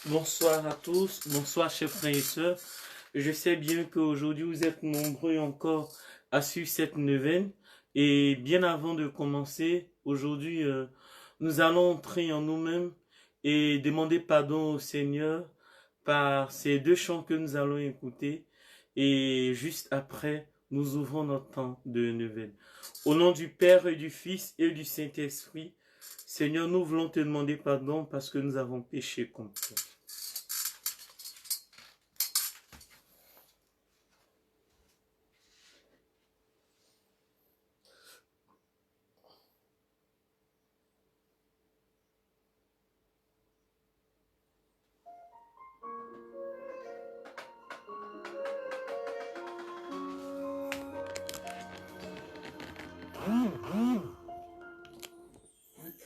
Bonsoir à tous, bonsoir chers frères et sœurs. Je sais bien qu'aujourd'hui vous êtes nombreux encore à suivre cette neuvaine. Et bien avant de commencer, aujourd'hui nous allons entrer en nous-mêmes et demander pardon au Seigneur par ces deux chants que nous allons écouter. Et juste après, nous ouvrons notre temps de neuvaine. Au nom du Père et du Fils et du Saint-Esprit, Seigneur, nous voulons te demander pardon parce que nous avons péché contre toi.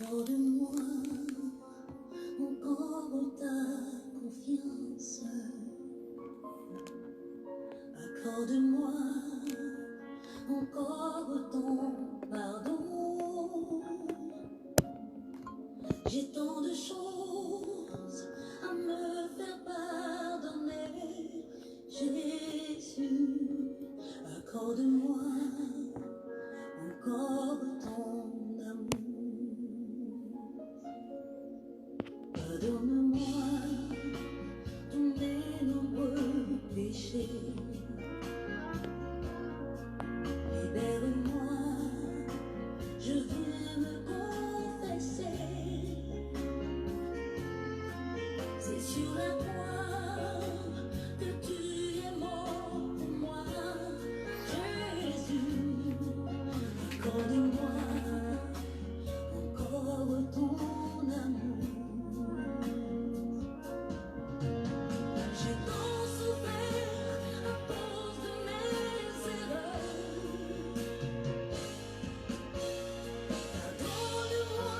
Accorde-moi encore ta confiance. Accorde-moi encore ton pardon. J'ai tant de choses à me faire pardonner. Jésus, accorde-moi encore ton amour. Pardonne-moi tous mes nombreux péchés. Libère-moi, je viens me confesser. C'est sur la croix que tu es mort pour moi. Jésus, accorde-moi encore ton amour. J'ai tant souffert à cause de mes erreurs. Pardonne-moi,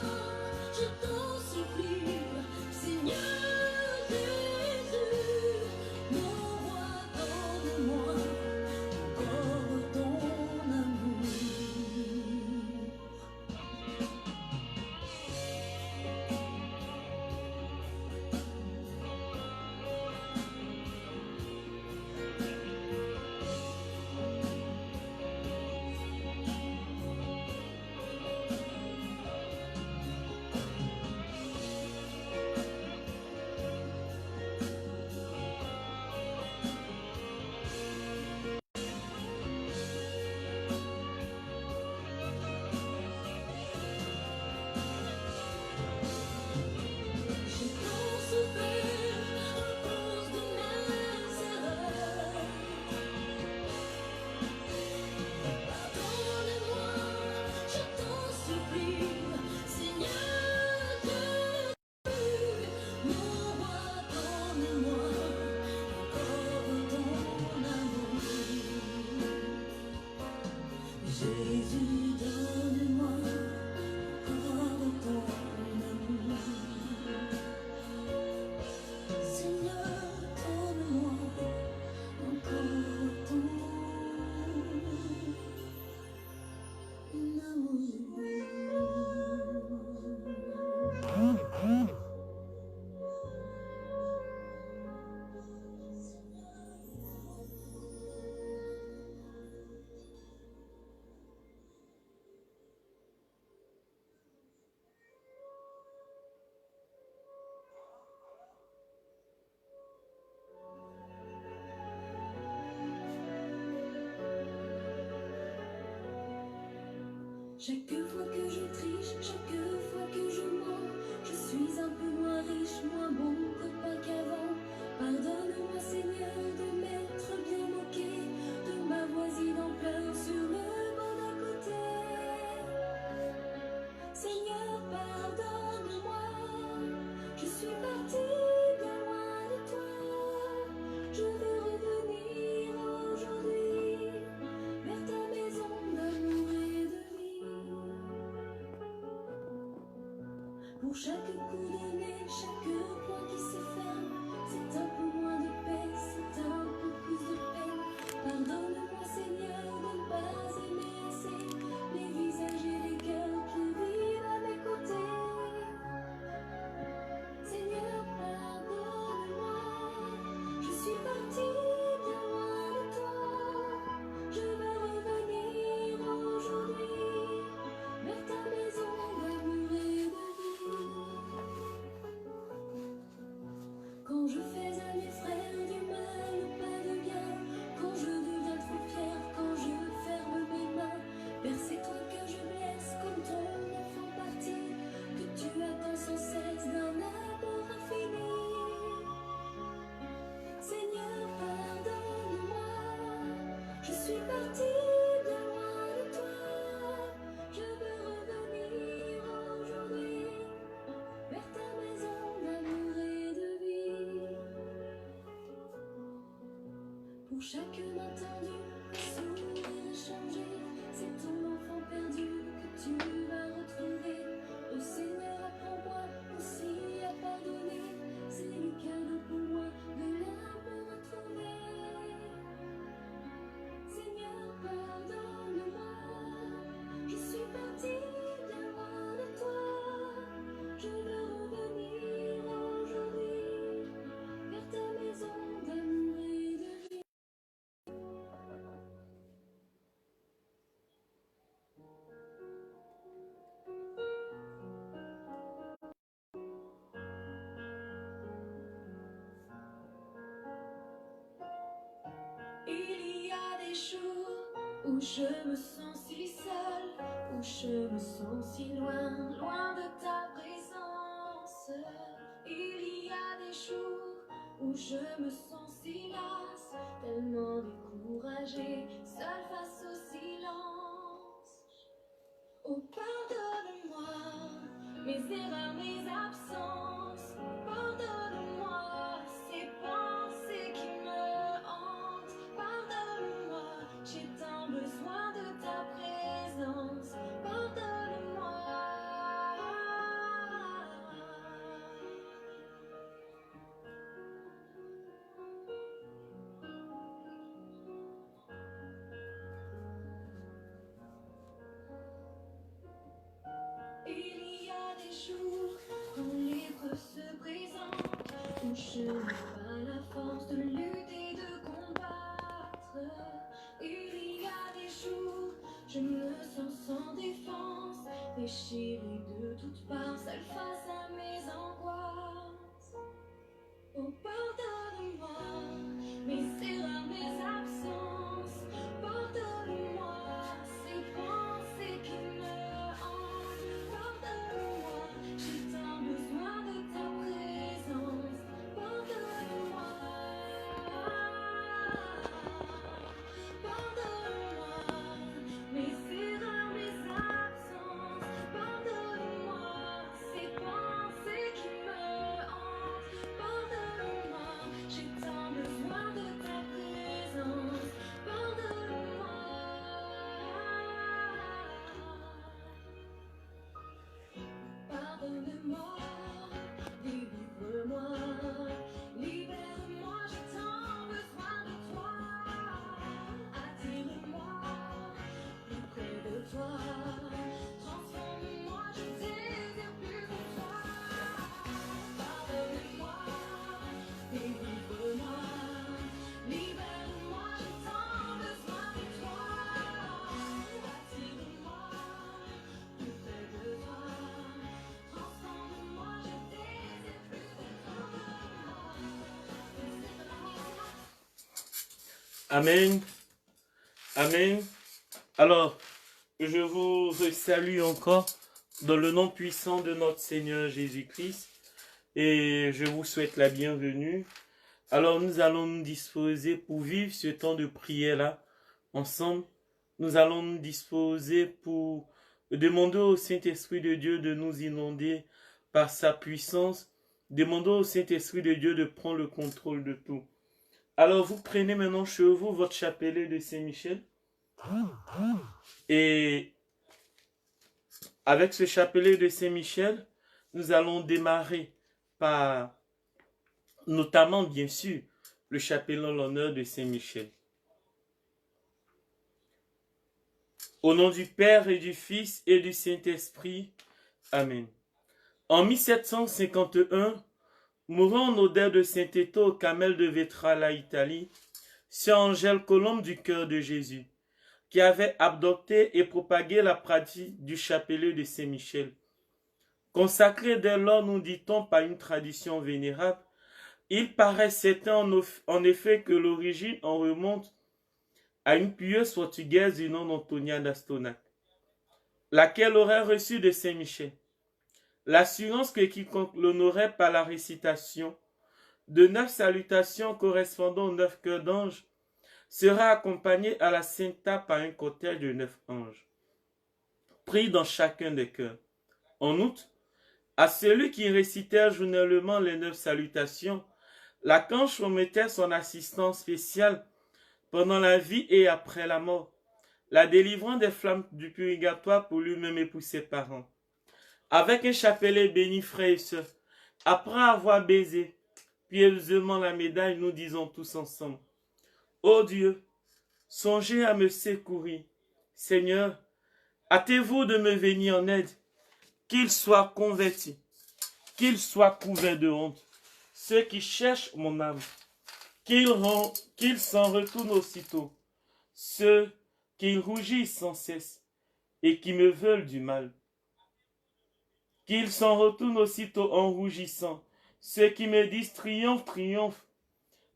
je t'en supplie, Seigneur Jésus, mon roi, donne-moi encore ton amour. J'ai tant souffert à cause de mes erreurs. Pardonne-moi, je t'en supplie, Seigneur Jésus, mon roi, donne-moi encore ton amour. Jésus, donne-moi encore ton amour. Seigneur, donne-moi encore ton amour. Chaque fois que je triche, chaque fois que je mens, je suis un peu moins riche, moins bon que pas qu'avant. Pardonne-moi Seigneur de m'être bien moqué, de ma voisine en pleurs sur le banc d'à côté. Seigneur, pardonne-moi, je suis partie bien loin de toi. Je veux revenir aujourd'hui vers ta maison d'amour et de vie. Pour chaque coup donné, chaque point qui se ferme, c'est un peu moins de paix, c'est un peu plus de peine. Pardonne-moi Seigneur de ne pas aimer assez les visages et les cœurs qui vivent à mes côtés. Seigneur, pardonne-moi. chaque main tendue, un sourire échangé. C'est ton enfant perdu que tu vas retrouver. Oh Seigneur, apprends-moi aussi à pardonner. C'est le cadeau pour moi de l'amour retrouvé. Seigneur, pardonne-moi. Je suis partie bien loin de toi. Je veux revenir aujourd'hui vers ta maison d'amour et de vie. Il y a des jours où je me sens si seule, où je me sens si loin, loin de ta présence. Il y a des jours où je me sens si lasse, tellement découragée, seule face au silence. Oh, pardonne-moi mes erreurs, mes absences. Pardonne-moi ces pensées qui me hantent. Pardonne-moi, j'ai tant besoin de ta présence. Pardonne-moi. Il y a des jours quand l'épreuve se présente, où je n'ai pas la force de lutter, de combattre. Il y a des jours, je me sens sans défense, déchirée de toutes parts, seule face à mes angoisses. Oh, pardonne-moi mes erreurs, mes absences. Pardonne-moi ces pensées qui me hantent. Pardonne-moi, j'ai tant besoin de ta présence. Pardonne-moi. Pardonne-moi mes erreurs, mes absences. Pardonne-moi ces pensées qui me hantent. Pardonne-moi, j'ai tant besoin de ta présence. Pardonne-moi. Pardonne-moi, délivre-moi, libère-moi, j'ai tant besoin de toi. Attire-moi plus près de toi, transforme-moi, je désire plus de toi. Pardonne-moi, délivre-moi, libère-moi, j'ai tant besoin de toi. Attire-moi plus près de toi, transforme-moi, je désire plus de toi. Amen. Amen. Alors, je vous salue encore dans le nom puissant de notre Seigneur Jésus-Christ et je vous souhaite la bienvenue. Alors, nous allons nous disposer pour vivre ce temps de prière-là ensemble. Nous allons nous disposer pour demander au Saint-Esprit de Dieu de nous inonder par sa puissance. Demandons au Saint-Esprit de Dieu de prendre le contrôle de tout. Alors, vous prenez maintenant chez vous votre chapelet de Saint-Michel. Et avec ce chapelet de Saint-Michel, nous allons démarrer par, notamment, bien sûr, le chapelet en l'honneur de Saint-Michel. Au nom du Père et du Fils et du Saint-Esprit. Amen. En 1751, mourant en odeur de Saint-Éto au Camel de Vetralla, Italie, Sœur Angèle Colombe du cœur de Jésus, qui avait adopté et propagé la pratique du chapelet de Saint-Michel. Consacré dès lors, nous dit-on, par une tradition vénérable, il paraît certain en effet que l'origine en remonte à une pieuse portugaise du nom d'Antonia d'Astonac, laquelle aurait reçu de Saint-Michel l'assurance que quiconque l'honorait par la récitation de 9 salutations correspondant aux 9 cœurs d'anges sera accompagné à la Sainta par un cortège de 9 anges, pris dans chacun des cœurs. En outre, à celui qui récitait journellement les 9 salutations, l'archange remettait son assistance spéciale pendant la vie et après la mort, la délivrant des flammes du purgatoire pour lui-même et pour ses parents. Avec un chapelet béni, frères et sœurs, après avoir baisé pieusement la médaille, nous disons tous ensemble, ô Dieu, songez à me secourir. Seigneur, hâtez-vous de me venir en aide, qu'ils soient convertis, qu'ils soient couverts de honte, ceux qui cherchent mon âme, qu'ils s'en retournent aussitôt, ceux qui rougissent sans cesse et qui me veulent du mal. Qu'ils s'en retournent aussitôt en rougissant, ceux qui me disent triomphe, triomphe,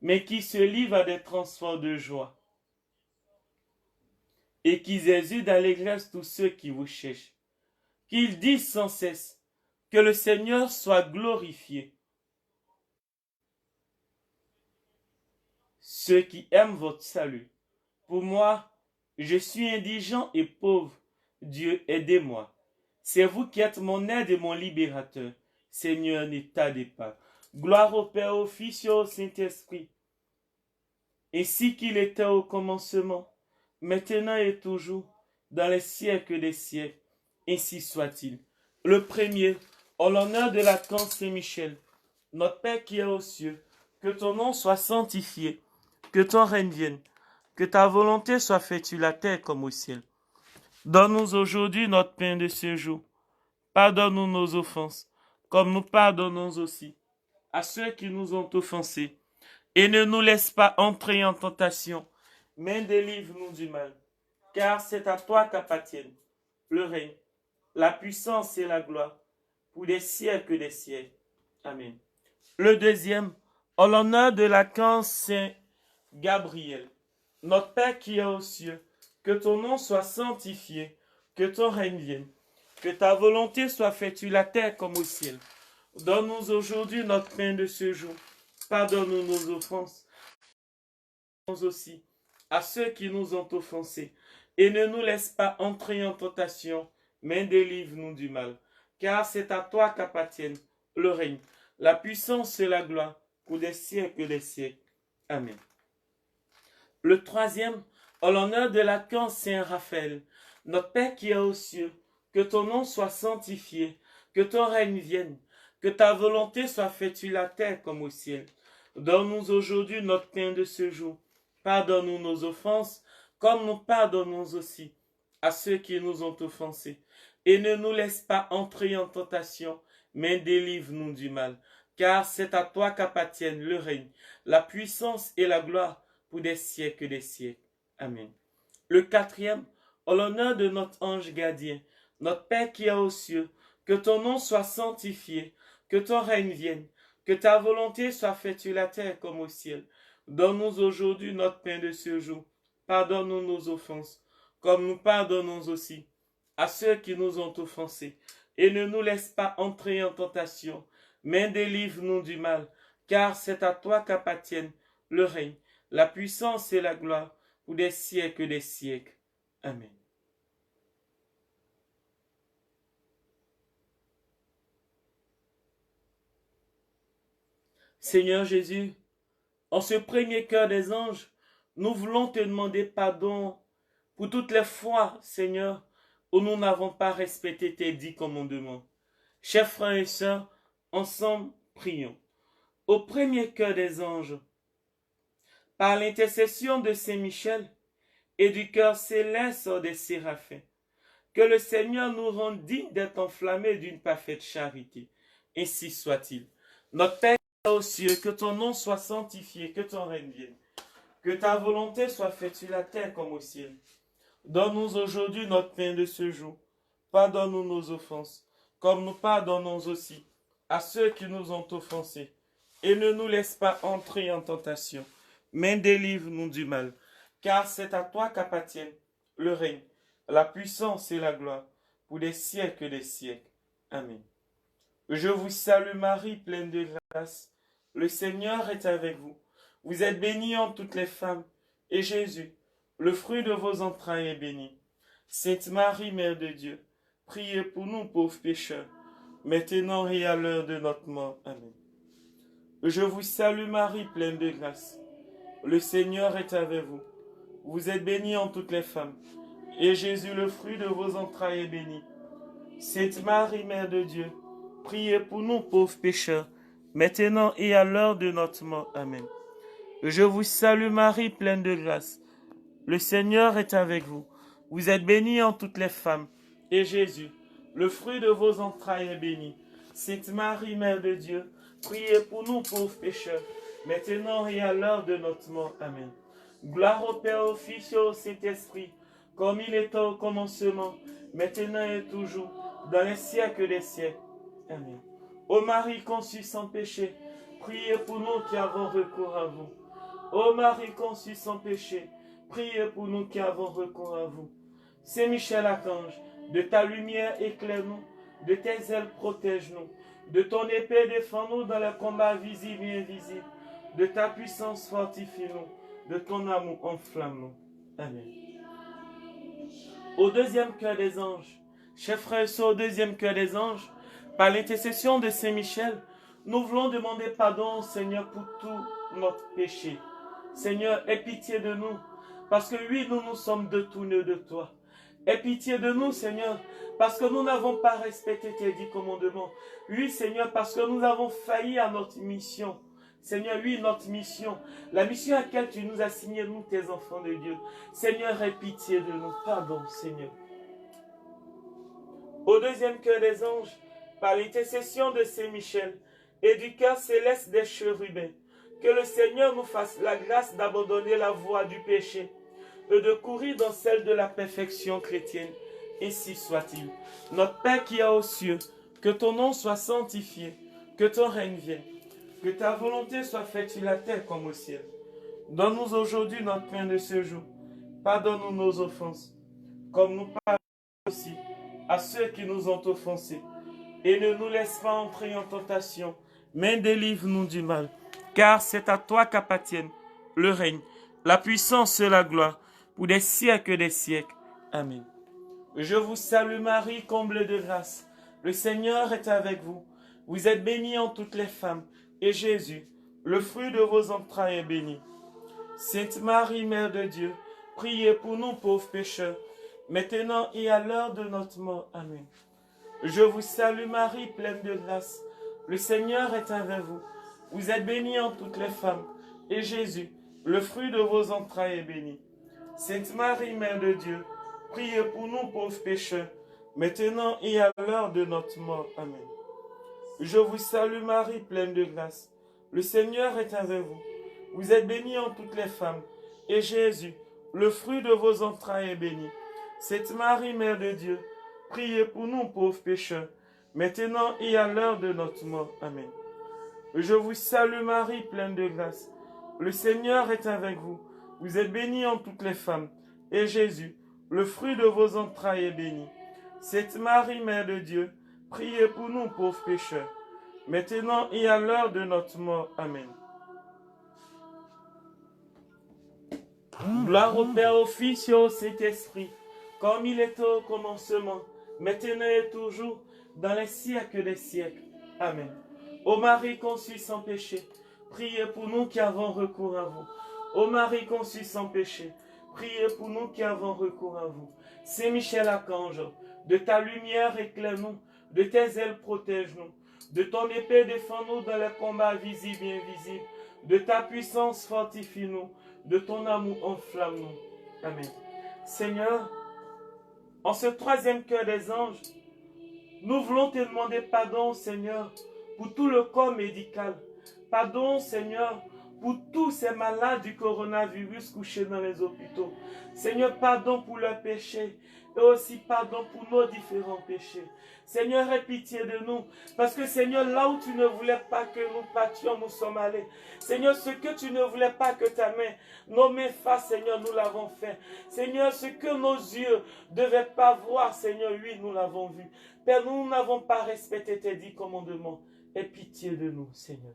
mais qui se livrent à des transports de joie. Et qu'ils exultent d'allégresse tous ceux qui vous cherchent. Qu'ils disent sans cesse que le Seigneur soit glorifié. Ceux qui aiment votre salut. Pour moi, je suis indigent et pauvre. Dieu, aidez-moi. C'est vous qui êtes mon aide et mon libérateur. Seigneur, ne tardez pas. Gloire au Père, au Fils et au Saint-Esprit. Ainsi qu'il était au commencement, maintenant et toujours, dans les siècles des siècles. Ainsi soit-il. Le premier, en l'honneur de l'archange Saint-Michel, notre Père qui est aux cieux, que ton nom soit sanctifié, que ton règne vienne, que ta volonté soit faite sur la terre comme au ciel. Donne-nous aujourd'hui notre pain de ce jour. Pardonne-nous nos offenses, comme nous pardonnons aussi à ceux qui nous ont offensés. Et ne nous laisse pas entrer en tentation, mais délivre-nous du mal. Car c'est à toi qu'appartiennent le règne, la puissance et la gloire, pour des siècles des siècles. Amen. Le deuxième, en l'honneur de l'archange Saint Gabriel, notre Père qui est aux cieux, que ton nom soit sanctifié, que ton règne vienne, que ta volonté soit faite sur la terre comme au ciel. Donne-nous aujourd'hui notre pain de ce jour. Pardonne-nous nos offenses, nous aussi, à ceux qui nous ont offensés. Et ne nous laisse pas entrer en tentation, mais délivre-nous du mal. Car c'est à toi qu'appartiennent le règne, la puissance et la gloire, pour des siècles des siècles. Amen. Le troisième, en l'honneur de l'archange Saint Raphaël, notre Père qui est aux cieux, que ton nom soit sanctifié, que ton règne vienne, que ta volonté soit faite sur la terre comme au ciel. Donne-nous aujourd'hui notre pain de ce jour. Pardonne-nous nos offenses, comme nous pardonnons aussi à ceux qui nous ont offensés. Et ne nous laisse pas entrer en tentation, mais délivre-nous du mal. Car c'est à toi qu'appartiennent le règne, la puissance et la gloire, pour des siècles des siècles. Amen. Le quatrième, en l'honneur de notre ange gardien, notre Père qui est aux cieux, que ton nom soit sanctifié, que ton règne vienne, que ta volonté soit faite sur la terre comme au ciel. Donne-nous aujourd'hui notre pain de ce jour. Pardonne-nous nos offenses, comme nous pardonnons aussi à ceux qui nous ont offensés. Et ne nous laisse pas entrer en tentation, mais délivre-nous du mal, car c'est à toi qu'appartiennent le règne, la puissance et la gloire, pour des siècles des siècles. Amen. Seigneur Jésus, en ce premier cœur des anges, nous voulons te demander pardon pour toutes les fois, Seigneur, où nous n'avons pas respecté tes 10 commandements. Chers frères et sœurs, ensemble, prions. Au premier cœur des anges, par l'intercession de Saint Michel et du cœur céleste des séraphins, que le Seigneur nous rende dignes d'être enflammés d'une parfaite charité. Ainsi soit-il. Notre Père aux cieux, que ton nom soit sanctifié, que ton règne vienne, que ta volonté soit faite sur la terre comme au ciel. Donne-nous aujourd'hui notre pain de ce jour. Pardonne-nous nos offenses, comme nous pardonnons aussi à ceux qui nous ont offensés. Et ne nous laisse pas entrer en tentation, mais délivre-nous du mal. Car c'est à toi qu'appartiennent le règne, la puissance et la gloire, pour des siècles des siècles. Amen. Je vous salue Marie, pleine de grâce. Le Seigneur est avec vous. Vous êtes bénie en toutes les femmes, et Jésus, le fruit de vos entrailles, est béni. Sainte Marie, Mère de Dieu, priez pour nous pauvres pécheurs, maintenant et à l'heure de notre mort. Amen. Je vous salue Marie, pleine de grâce. Le Seigneur est avec vous. vous êtes bénie en toutes les femmes, et Jésus, le fruit de vos entrailles, est béni. Sainte Marie, Mère de Dieu, priez pour nous pauvres pécheurs, maintenant et à l'heure de notre mort. Amen. Je vous salue Marie, pleine de grâce. Le Seigneur est avec vous. Vous êtes bénie en toutes les femmes, et Jésus, le fruit de vos entrailles, est béni. Sainte Marie, Mère de Dieu, priez pour nous pauvres pécheurs, maintenant et à l'heure de notre mort. Amen. Gloire au Père, au Fils et au Saint-Esprit, comme il était au commencement, maintenant et toujours, dans les siècles des siècles. Amen. Ô Marie conçue sans péché, priez pour nous qui avons recours à vous. Ô Marie conçue sans péché, priez pour nous qui avons recours à vous. Saint Michel Archange, de ta lumière éclaire-nous, de tes ailes protège-nous, de ton épée défends-nous dans les combats visibles et invisibles, de ta puissance fortifie-nous, de ton amour enflamme-nous. Amen. Au deuxième cœur des anges, chers frères et sœurs, au deuxième cœur des anges, par l'intercession de Saint Michel, nous voulons demander pardon au Seigneur pour tout notre péché. Seigneur, aie pitié de nous, parce que oui, nous nous sommes détournés de toi. Aie pitié de nous, Seigneur, parce que nous n'avons pas respecté tes 10 commandements. Oui, Seigneur, parce que nous avons failli à notre mission. Seigneur, oui, notre mission, la mission à laquelle tu nous as signé, nous, tes enfants de Dieu. Seigneur, aie pitié de nous. Pardon, Seigneur. Au deuxième cœur des anges, par l'intercession de Saint Michel et du cœur céleste des chérubins, que le Seigneur nous fasse la grâce d'abandonner la voie du péché et de courir dans celle de la perfection chrétienne. Ainsi soit-il. Notre Père qui est aux cieux, que ton nom soit sanctifié, que ton règne vienne, que ta volonté soit faite sur la terre comme au ciel. Donne-nous aujourd'hui notre pain de ce jour. Pardonne-nous nos offenses, comme nous pardonnons aussi à ceux qui nous ont offensés. Et ne nous laisse pas entrer en tentation, mais délivre-nous du mal. Car c'est à toi qu'appartiennent le règne, la puissance et la gloire, pour des siècles des siècles. Amen. Je vous salue Marie, comblée de grâce. Le Seigneur est avec vous. Vous êtes bénie en toutes les femmes, et Jésus, le fruit de vos entrailles, est béni. Sainte Marie, Mère de Dieu, priez pour nous pauvres pécheurs, maintenant et à l'heure de notre mort. Amen. Je vous salue Marie, pleine de grâce. Le Seigneur est avec vous. Vous êtes bénie en toutes les femmes, et Jésus, le fruit de vos entrailles, est béni. Sainte Marie, Mère de Dieu, priez pour nous pauvres pécheurs, maintenant et à l'heure de notre mort. Amen. Je vous salue Marie, pleine de grâce. Le Seigneur est avec vous. Vous êtes bénie en toutes les femmes, et Jésus, le fruit de vos entrailles, est béni. Sainte Marie, Mère de Dieu, priez pour nous pauvres pécheurs, maintenant et à l'heure de notre mort. Amen. Je vous salue Marie, pleine de grâce. Le Seigneur est avec vous. Vous êtes bénie en toutes les femmes, et Jésus, le fruit de vos entrailles, est béni. Sainte Marie, Mère de Dieu, priez pour nous pauvres pécheurs, maintenant et à l'heure de notre mort. Amen. Gloire au Père, au Fils et au Saint-Esprit, comme il était au commencement, maintenant et toujours, dans les siècles des siècles. Amen. Ô Marie conçue sans péché, priez pour nous qui avons recours à vous. Ô Marie conçue sans péché, priez pour nous qui avons recours à vous. Saint Michel Archange, de ta lumière éclaire-nous, de tes ailes protège-nous, de ton épée défends-nous dans les combats visibles et invisibles, de ta puissance fortifie-nous, de ton amour enflamme-nous. Amen. Seigneur, en ce troisième cœur des anges, nous voulons te demander pardon, Seigneur, pour tout le corps médical. Pardon, Seigneur, pour tous ces malades du coronavirus couchés dans les hôpitaux. Seigneur, pardon pour leurs péchés et aussi pardon pour nos différents péchés. Seigneur, aie pitié de nous, parce que Seigneur, là où tu ne voulais pas que nous partions, nous sommes allés. Seigneur, ce que tu ne voulais pas que ta main, nos mains fassent, Seigneur, nous l'avons fait. Seigneur, ce que nos yeux ne devaient pas voir, Seigneur, oui, nous l'avons vu. Père, nous n'avons pas respecté tes 10 commandements. Aie pitié de nous, Seigneur.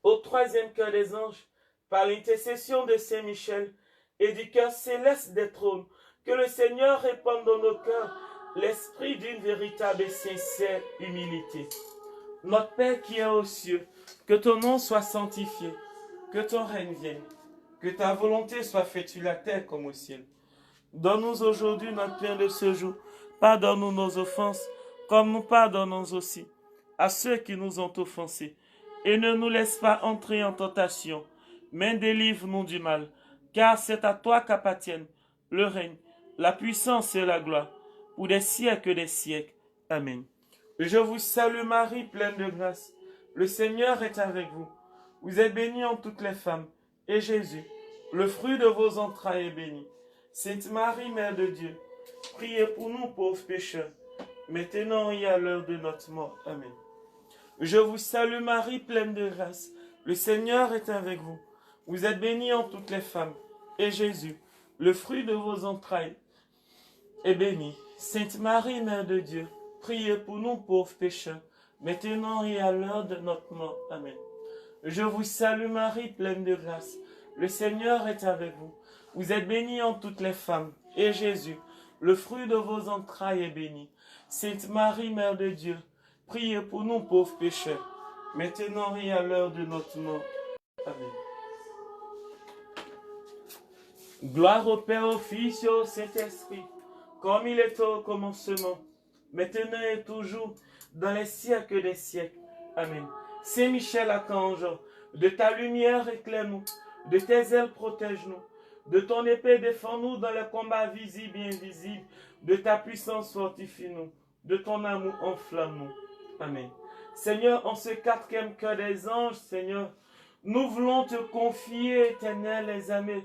Au troisième cœur des anges, par l'intercession de Saint Michel et du cœur céleste des trônes, que le Seigneur répande dans nos cœurs l'esprit d'une véritable et sincère humilité. Notre Père qui est aux cieux, que ton nom soit sanctifié, que ton règne vienne, Que ta volonté soit faite sur la terre comme au ciel. Donne-nous aujourd'hui notre pain de ce jour. Pardonne-nous nos offenses, comme nous pardonnons aussi à ceux qui nous ont offensés. Et ne nous laisse pas entrer en tentation, mais délivre-nous du mal. Car c'est à toi qu'appartiennent le règne, la puissance et la gloire, pour des siècles des siècles. Amen. Je vous salue Marie, pleine de grâce. Le Seigneur est avec vous. Vous êtes bénie en toutes les femmes, et Jésus, le fruit de vos entrailles, est béni. Sainte Marie, Mère de Dieu, priez pour nous pauvres pécheurs, maintenant et à l'heure de notre mort. Amen. Je vous salue Marie, pleine de grâce. Le Seigneur est avec vous. Vous êtes bénie en toutes les femmes, et Jésus, le fruit de vos entrailles, est béni. Sainte Marie, Mère de Dieu, priez pour nous pauvres pécheurs, maintenant et à l'heure de notre mort. Amen. Je vous salue Marie, pleine de grâce. Le Seigneur est avec vous. Vous êtes bénie en toutes les femmes, et Jésus, le fruit de vos entrailles, est béni. Sainte Marie, Mère de Dieu, priez pour nous pauvres pécheurs, maintenant et à l'heure de notre mort. Amen. Gloire au Père, au Fils et au Saint-Esprit, comme il était au commencement, maintenant et toujours, dans les siècles des siècles. Amen. Saint Michel Archange, de ta lumière éclaire-nous, de tes ailes protège-nous, de ton épée défends-nous dans les combats visibles et invisibles, de ta puissance fortifie-nous, de ton amour enflamme-nous. Amen. Seigneur, en ce quatrième cœur des anges, Seigneur, nous voulons te confier, éternel, les amis,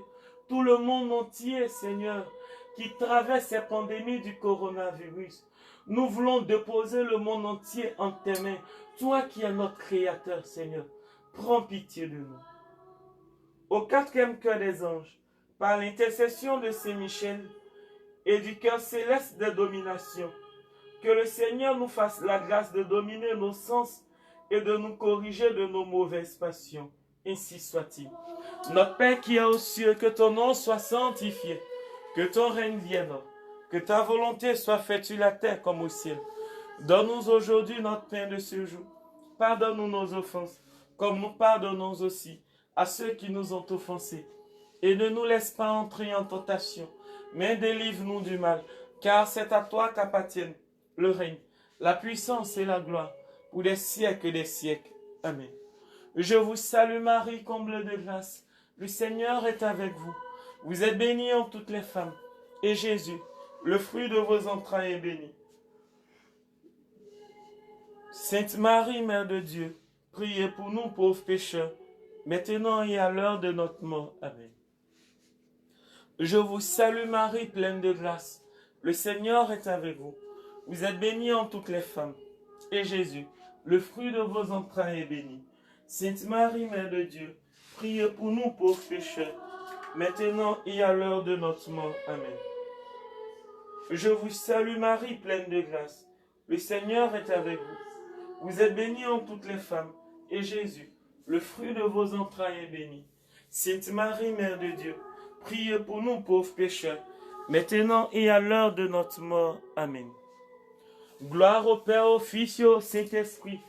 tout le monde entier, Seigneur, qui traverse cette pandémie du coronavirus. Nous voulons déposer le monde entier en tes mains. Toi qui es notre Créateur, Seigneur, prends pitié de nous. Au quatrième cœur des anges, par l'intercession de Saint Michel et du cœur céleste de domination, que le Seigneur nous fasse la grâce de dominer nos sens et de nous corriger de nos mauvaises passions. Ainsi soit-il. Notre Père qui est aux cieux, que ton nom soit sanctifié, que ton règne vienne, que ta volonté soit faite sur la terre comme au ciel. Donne-nous aujourd'hui notre pain de ce jour. Pardonne-nous nos offenses, comme nous pardonnons aussi à ceux qui nous ont offensés. Et ne nous laisse pas entrer en tentation, mais délivre-nous du mal, car c'est à toi qu'appartiennent le règne, la puissance et la gloire, pour des siècles des siècles. Amen. Je vous salue Marie, comble de grâce. Le Seigneur est avec vous. Vous êtes bénie en toutes les femmes, et Jésus, le fruit de vos entrailles, est béni. Sainte Marie, Mère de Dieu, priez pour nous pauvres pécheurs, maintenant et à l'heure de notre mort. Amen. Je vous salue Marie, pleine de grâce. Le Seigneur est avec vous. Vous êtes bénie en toutes les femmes, et Jésus, le fruit de vos entrailles, est béni. Sainte Marie, Mère de Dieu, priez pour nous pauvres pécheurs, maintenant et à l'heure de notre mort. Amen. Je vous salue Marie, pleine de grâce. Le Seigneur est avec vous. Vous êtes bénie en toutes les femmes, et Jésus, le fruit de vos entrailles, est béni. Sainte Marie, Mère de Dieu, priez pour nous pauvres pécheurs, maintenant et à l'heure de notre mort. Amen. Gloire au Père, au Fils et au Saint-Esprit,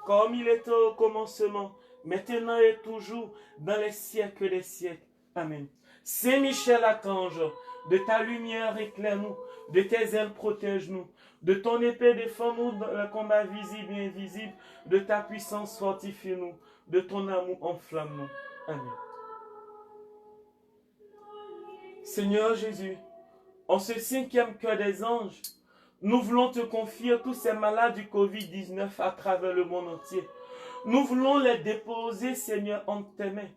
comme il était au commencement, maintenant et toujours, dans les siècles des siècles. Amen. Saint Michel Archange, de ta lumière éclaire-nous, de tes ailes protège-nous, de ton épée défends-nous dans le combat visible et invisible, de ta puissance fortifie-nous, de ton amour enflamme-nous. Amen. Seigneur Jésus, en ce cinquième cœur des anges, nous voulons te confier tous ces malades du Covid-19 à travers le monde entier. Nous voulons les déposer, Seigneur, en tes mains.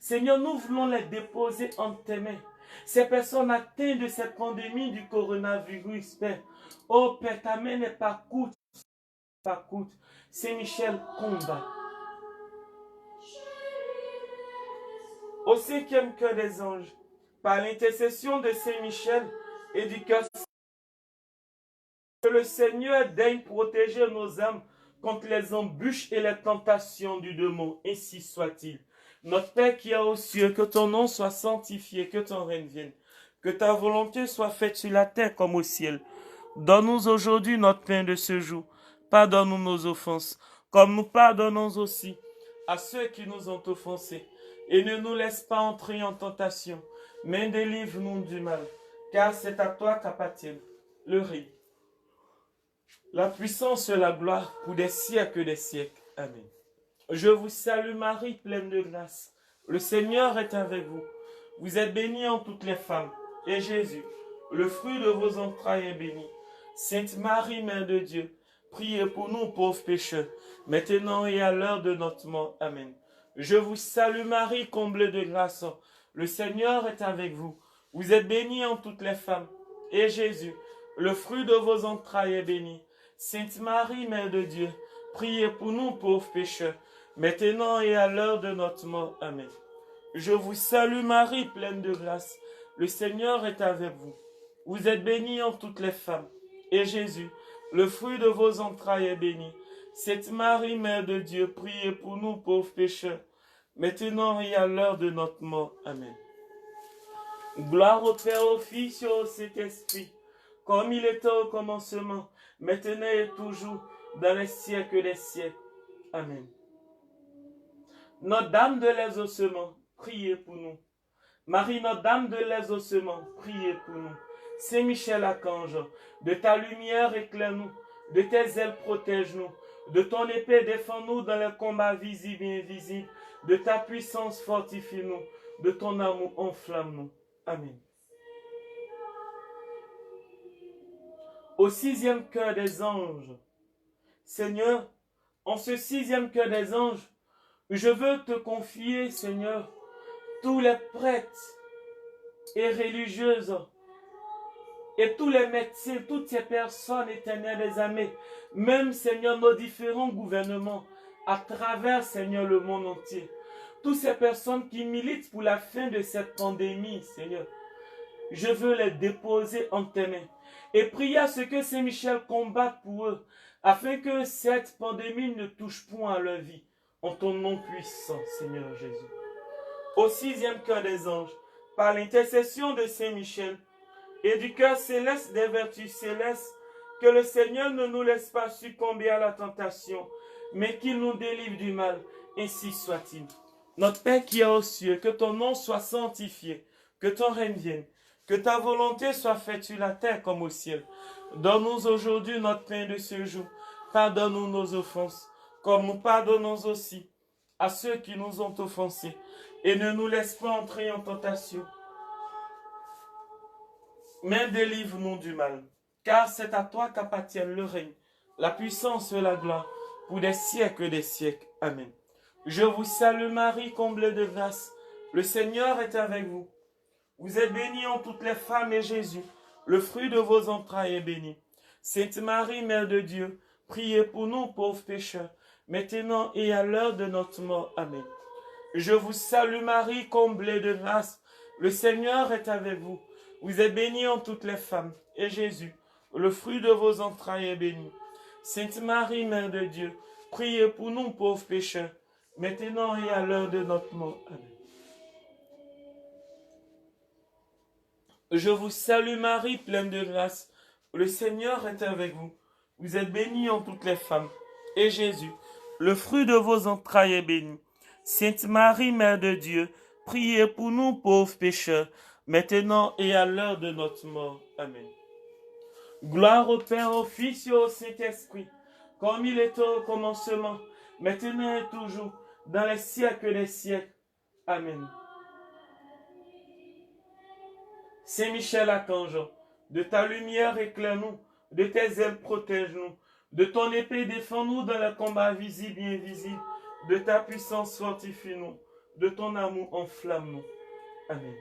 Seigneur, nous voulons les déposer en tes mains. Ces personnes atteintes de cette pandémie du coronavirus, Père. Oh Père, ta main n'est pas courte. Pas courte. Saint Michel, combat. Au cinquième cœur des anges, par l'intercession de Saint Michel et du cœur, que le Seigneur daigne protéger nos âmes contre les embûches et les tentations du démon. Ainsi soit-il. Notre Père qui est aux cieux, que ton nom soit sanctifié, que ton règne vienne, que ta volonté soit faite sur la terre comme au ciel. Donne-nous aujourd'hui notre pain de ce jour. Pardonne-nous nos offenses, comme nous pardonnons aussi à ceux qui nous ont offensés. et ne nous laisse pas entrer en tentation, mais délivre-nous du mal, car c'est à toi qu'appartiennent le règne, la puissance et la gloire pour des siècles des siècles. Amen. Je vous salue Marie, pleine de grâce. Le Seigneur est avec vous. Vous êtes bénie en toutes les femmes, et Jésus, le fruit de vos entrailles, est béni. Sainte Marie, Mère de Dieu, priez pour nous pauvres pécheurs, maintenant et à l'heure de notre mort. Amen. Je vous salue Marie, comblée de grâce. Le Seigneur est avec vous. Vous êtes bénie en toutes les femmes, et Jésus, le fruit de vos entrailles, est béni. Sainte Marie, Mère de Dieu, priez pour nous pauvres pécheurs, maintenant et à l'heure de notre mort. Amen. Je vous salue Marie, pleine de grâce. Le Seigneur est avec vous. Vous êtes bénie en toutes les femmes, et Jésus, le fruit de vos entrailles, est béni. Sainte Marie, Mère de Dieu, priez pour nous pauvres pécheurs, maintenant et à l'heure de notre mort. Amen. Gloire au Père, au Fils et au Saint-Esprit, comme il était au commencement, maintenant et toujours, dans les siècles des siècles. Amen. Notre-Dame de l'exaucement, priez pour nous. Marie, Notre-Dame de l'exaucement, priez pour nous. Saint Michel Archange, de ta lumière éclaire-nous, de tes ailes protège-nous, de ton épée défends-nous dans les combats visibles et invisibles, de ta puissance fortifie-nous, de ton amour enflamme-nous. Amen. Au sixième cœur des anges, Seigneur, en ce sixième cœur des anges, je veux te confier, Seigneur, tous les prêtres et religieuses et tous les médecins, toutes ces personnes éternelles des armées, même, Seigneur, nos différents gouvernements à travers, Seigneur, le monde entier. Toutes ces personnes qui militent pour la fin de cette pandémie, Seigneur, je veux les déposer en tes mains et prier à ce que Saint-Michel combatte pour eux, afin que cette pandémie ne touche point à leur vie, en ton nom puissant, Seigneur Jésus. Au sixième cœur des anges, par l'intercession de Saint-Michel et du cœur céleste des vertus célestes, que le Seigneur ne nous laisse pas succomber à la tentation, mais qu'il nous délivre du mal, ainsi soit-il. Notre Père qui est aux cieux, que ton nom soit sanctifié, que ton règne vienne, que ta volonté soit faite sur la terre comme au ciel. Donne-nous aujourd'hui notre pain de ce jour. Pardonne-nous nos offenses, comme nous pardonnons aussi à ceux qui nous ont offensés. Et ne nous laisse pas entrer en tentation, mais délivre-nous du mal. Car c'est à toi qu'appartiennent le règne, la puissance et la gloire, pour des siècles des siècles. Amen. Je vous salue Marie, comblée de grâce. Le Seigneur est avec vous. Vous êtes bénie en toutes les femmes, et Jésus, le fruit de vos entrailles, est béni. Sainte Marie, Mère de Dieu, priez pour nous pauvres pécheurs, maintenant et à l'heure de notre mort. Amen. Je vous salue Marie, comblée de grâce. Le Seigneur est avec vous. Vous êtes bénie en toutes les femmes, et Jésus, le fruit de vos entrailles, est béni. Sainte Marie, Mère de Dieu, priez pour nous pauvres pécheurs, maintenant et à l'heure de notre mort. Amen. Je vous salue Marie, pleine de grâce. Le Seigneur est avec vous. Vous êtes bénie en toutes les femmes, et Jésus, le fruit de vos entrailles, est béni. Sainte Marie, Mère de Dieu, priez pour nous pauvres pécheurs, maintenant et à l'heure de notre mort. Amen. Gloire au Père, au Fils et au Saint-Esprit, comme il était au commencement, maintenant et toujours, dans les siècles des siècles. Amen. Saint Michel Archange, de ta lumière éclaire-nous, de tes ailes protège-nous, de ton épée défends-nous dans le combat visible et invisible, de ta puissance fortifie-nous, de ton amour enflamme-nous. Amen.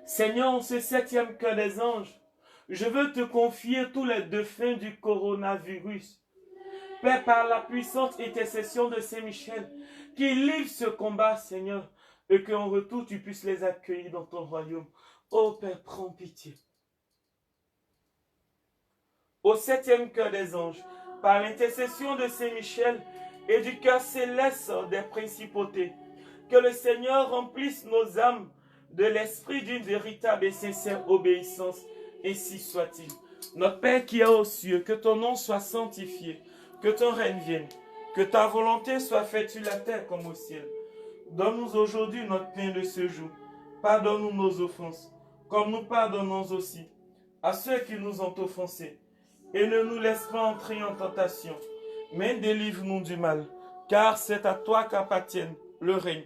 Seigneur, en ce septième cœur des anges, je veux te confier tous les défunts du coronavirus. Père, par la puissante intercession de Saint-Michel, qui livre ce combat, Seigneur, et qu'en retour, tu puisses les accueillir dans ton royaume. Ô Père, prends pitié. Au septième cœur des anges, par l'intercession de Saint-Michel et du cœur céleste des principautés, que le Seigneur remplisse nos âmes de l'esprit d'une véritable et sincère obéissance, ainsi soit-il. Notre Père qui est aux cieux, que ton nom soit sanctifié, que ton règne vienne, que ta volonté soit faite sur la terre comme au ciel. Donne-nous aujourd'hui notre pain de ce jour. Pardonne-nous nos offenses, comme nous pardonnons aussi à ceux qui nous ont offensés. Et ne nous laisse pas entrer en tentation, mais délivre-nous du mal, car c'est à toi qu'appartiennent le règne,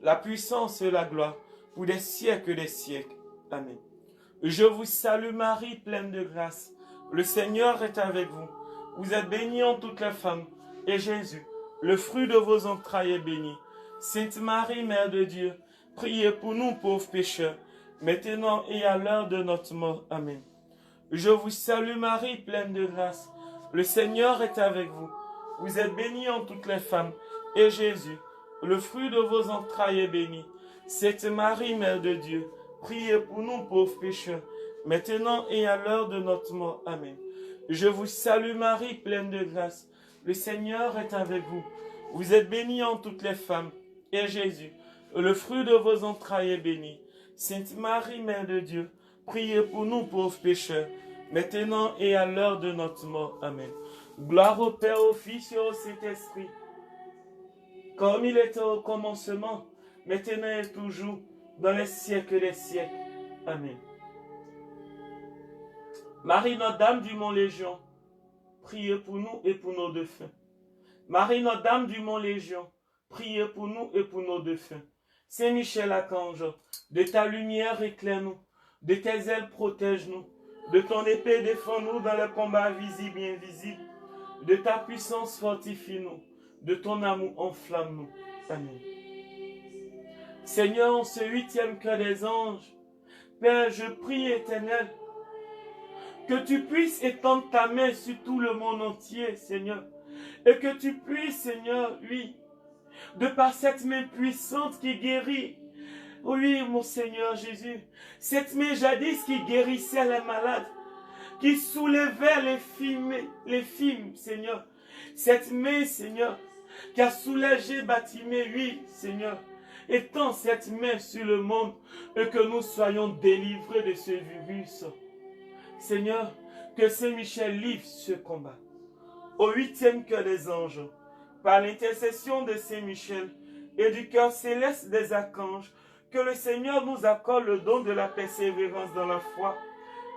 la puissance et la gloire, pour des siècles et des siècles. Amen. Je vous salue Marie, pleine de grâce. Le Seigneur est avec vous. Vous êtes bénie en toutes les femmes, et Jésus, le fruit de vos entrailles, est béni. Sainte Marie, Mère de Dieu, priez pour nous pauvres pécheurs, maintenant et à l'heure de notre mort. Amen. Je vous salue Marie, pleine de grâce. Le Seigneur est avec vous. Vous êtes bénie en toutes les femmes, et Jésus, le fruit de vos entrailles, est béni. Sainte Marie, Mère de Dieu, priez pour nous pauvres pécheurs, maintenant et à l'heure de notre mort. Amen. Je vous salue Marie, pleine de grâce. Le Seigneur est avec vous. Vous êtes bénie en toutes les femmes, et Jésus, le fruit de vos entrailles, est béni. Sainte Marie, Mère de Dieu, priez pour nous pauvres pécheurs, maintenant et à l'heure de notre mort. Amen. Gloire au Père, au Fils et au Saint-Esprit, comme il était au commencement, maintenant et toujours, dans les siècles des siècles. Amen. Marie Notre-Dame du Mont-Légion, priez pour nous et pour nos défunts. Marie Notre-Dame du Mont-Légion, priez pour nous et pour nos défunts. Saint Michel Archange, de ta lumière éclaire-nous, de tes ailes protège-nous, de ton épée défends-nous dans le combat visible et invisible, de ta puissance fortifie-nous, de ton amour enflamme-nous. Amen. Seigneur, en ce 8e cœur des anges, Père, je prie éternel, que tu puisses étendre ta main sur tout le monde entier, Seigneur, et que tu puisses, Seigneur, oui, de par cette main puissante qui guérit, oui, mon Seigneur Jésus, cette main jadis qui guérissait les malades, qui soulevait les films, Seigneur, cette main, Seigneur, qui a soulagé Batimée, oui, Seigneur, étends cette main sur le monde et que nous soyons délivrés de ce virus. Seigneur, que Saint-Michel livre ce combat. Au 8e cœur des anges, par l'intercession de Saint-Michel et du cœur céleste des archanges, que le Seigneur nous accorde le don de la persévérance dans la foi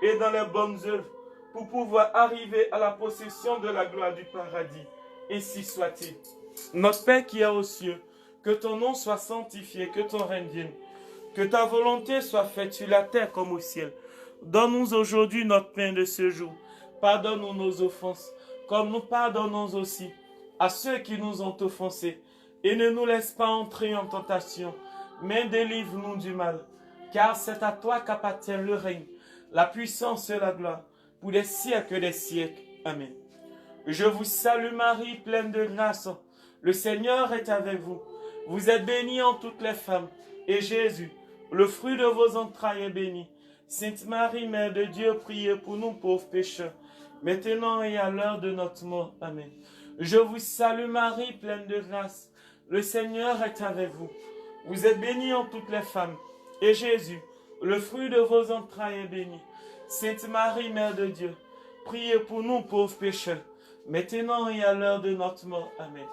et dans les bonnes œuvres pour pouvoir arriver à la possession de la gloire du paradis. Ainsi soit-il. Notre Père qui est aux cieux, que ton nom soit sanctifié, que ton règne vienne, que ta volonté soit faite sur la terre comme au ciel. Donne-nous aujourd'hui notre pain de ce jour. Pardonne-nous nos offenses, comme nous pardonnons aussi à ceux qui nous ont offensés. Et ne nous laisse pas entrer en tentation, mais délivre-nous du mal. Car c'est à toi qu'appartient le règne, la puissance et la gloire, pour des siècles et des siècles. Amen. Je vous salue Marie, pleine de grâce. Le Seigneur est avec vous. Vous êtes bénie en toutes les femmes, et Jésus, le fruit de vos entrailles, est béni. Sainte Marie, Mère de Dieu, priez pour nous pauvres pécheurs, maintenant et à l'heure de notre mort. Amen. Je vous salue Marie, pleine de grâce. Le Seigneur est avec vous. Vous êtes bénie en toutes les femmes, et Jésus, le fruit de vos entrailles, est béni. Sainte Marie, Mère de Dieu, priez pour nous pauvres pécheurs, maintenant et à l'heure de notre mort. Amen.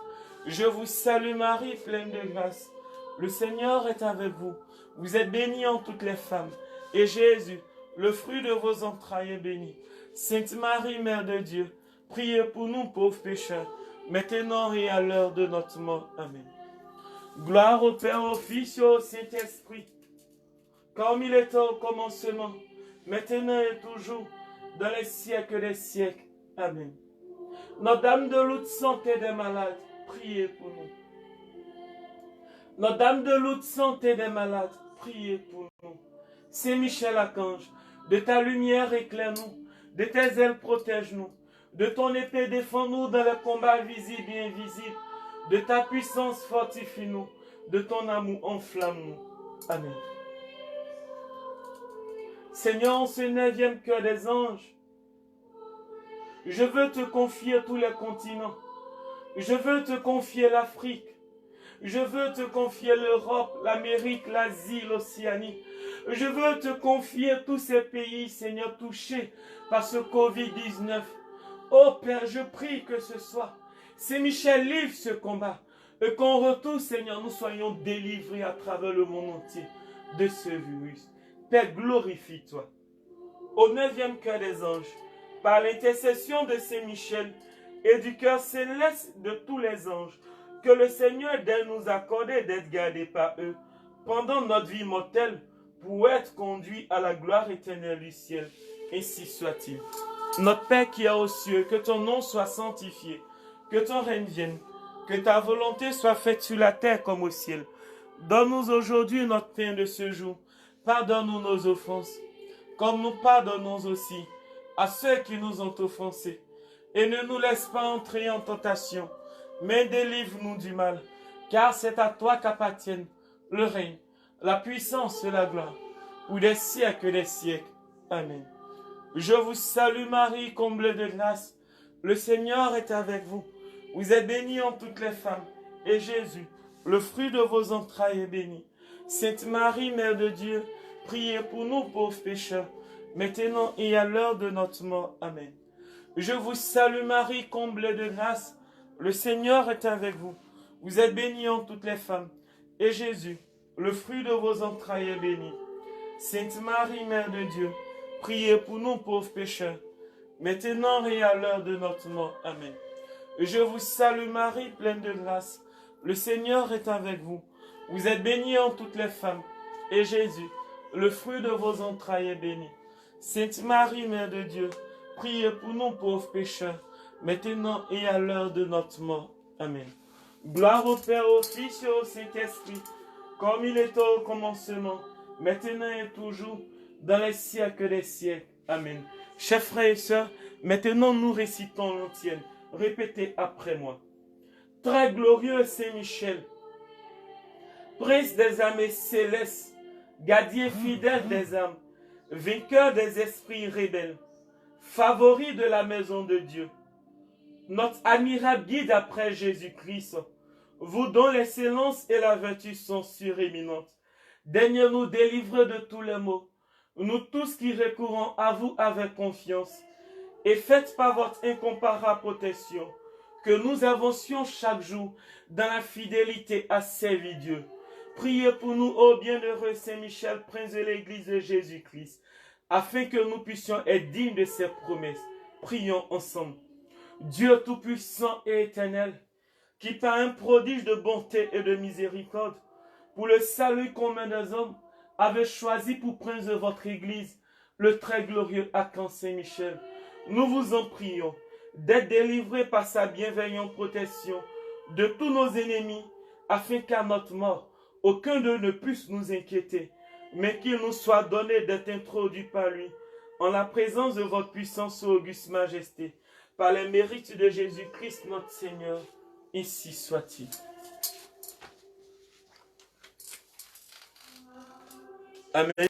Je vous salue Marie, pleine de grâce. Le Seigneur est avec vous. Vous êtes bénie en toutes les femmes, et Jésus, le fruit de vos entrailles, est béni. Sainte Marie, Mère de Dieu, priez pour nous pauvres pécheurs, maintenant et à l'heure de notre mort. Amen. Gloire au Père, au Fils et au Saint-Esprit, comme il était au commencement, maintenant et toujours, dans les siècles des siècles. Amen. Notre-Dame de Lourdes, santé des malades, priez pour nous. Notre-Dame de Lourdes, santé des malades, priez pour nous. Saint Michel Archange, de ta lumière éclaire-nous, de tes ailes protège-nous, de ton épée défends-nous dans les combats visibles et invisibles, de ta puissance fortifie-nous, de ton amour enflamme-nous. Amen. Seigneur, en ce 9e cœur des anges, je veux te confier tous les continents. Je veux te confier l'Afrique. Je veux te confier l'Europe, l'Amérique, l'Asie, l'Océanie. Je veux te confier tous ces pays, Seigneur, touchés par ce Covid-19. Oh Père, je prie que ce soit. Saint Michel livre ce combat. Et qu'en retour, Seigneur, nous soyons délivrés à travers le monde entier de ce virus. Père, glorifie-toi. Au 9e cœur des anges, par l'intercession de Saint-Michel et du cœur céleste de tous les anges, que le Seigneur daigne nous accorder d'être gardés par eux pendant notre vie mortelle pour être conduits à la gloire éternelle du ciel. Ainsi soit-il. Notre Père qui est aux cieux, que ton nom soit sanctifié, que ton règne vienne, que ta volonté soit faite sur la terre comme au ciel. Donne-nous aujourd'hui notre pain de ce jour. Pardonne-nous nos offenses, comme nous pardonnons aussi à ceux qui nous ont offensés. Et ne nous laisse pas entrer en tentation, mais délivre-nous du mal, car c'est à toi qu'appartiennent le règne, la puissance et la gloire, pour des siècles et des siècles. Amen. Je vous salue Marie, comblée de grâce. Le Seigneur est avec vous. Vous êtes bénie en toutes les femmes, et Jésus, le fruit de vos entrailles, est béni. Sainte Marie, Mère de Dieu, priez pour nous pauvres pécheurs, maintenant et à l'heure de notre mort. Amen. Je vous salue Marie, comblée de grâce. Le Seigneur est avec vous. Vous êtes bénie en toutes les femmes, et Jésus, le fruit de vos entrailles, est béni. Sainte Marie, Mère de Dieu, priez pour nous pauvres pécheurs, maintenant et à l'heure de notre mort. Amen. Je vous salue Marie, pleine de grâce. Le Seigneur est avec vous. Vous êtes bénie en toutes les femmes, et Jésus, le fruit de vos entrailles, est béni. Sainte Marie, Mère de Dieu, priez pour nous pauvres pécheurs, maintenant et à l'heure de notre mort. Amen. Gloire au Père, au Fils et au Saint-Esprit, comme il était au commencement, maintenant et toujours, dans les siècles des siècles. Amen. Chers frères et sœurs, maintenant nous récitons l'antienne. Répétez après moi. Très glorieux Saint-Michel, prince des armées célestes, gardien fidèle des âmes, vainqueur des esprits rebelles, favori de la maison de Dieu, notre admirable guide après Jésus-Christ, vous dont l'excellence et la vertu sont suréminentes, daignez nous délivrer de tous les maux, nous tous qui recourons à vous avec confiance, et faites par votre incomparable protection que nous avancions chaque jour dans la fidélité à servir Dieu. Priez pour nous, ô bienheureux Saint-Michel, prince de l'Église de Jésus-Christ, afin que nous puissions être dignes de ses promesses. Prions ensemble. Dieu tout-puissant et éternel, qui par un prodige de bonté et de miséricorde, pour le salut commun des hommes, avez choisi pour prince de votre Église le très glorieux archange Saint-Michel. Nous vous en prions d'être délivrés par sa bienveillante protection de tous nos ennemis, afin qu'à notre mort, aucun d'eux ne puisse nous inquiéter, mais qu'il nous soit donné d'être introduit par lui, en la présence de votre puissance auguste majesté, par les mérites de Jésus-Christ notre Seigneur, ainsi soit-il. Amen.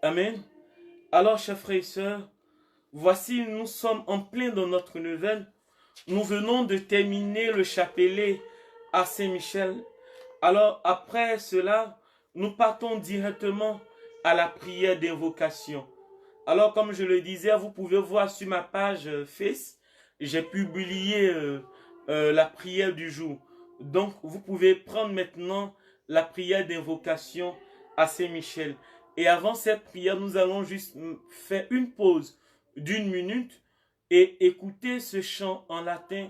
Amen. Alors, chers frères et sœurs, voici, nous sommes en plein dans notre neuvaine. Nous venons de terminer le chapelet à Saint-Michel. Alors, après cela, nous partons directement à la prière d'invocation. Alors, comme je le disais, vous pouvez voir sur ma page Face, j'ai publié la prière du jour. Donc, vous pouvez prendre maintenant la prière d'invocation à Saint-Michel. Et avant cette prière, nous allons juste faire une pause d'1 minute et écouter ce chant en latin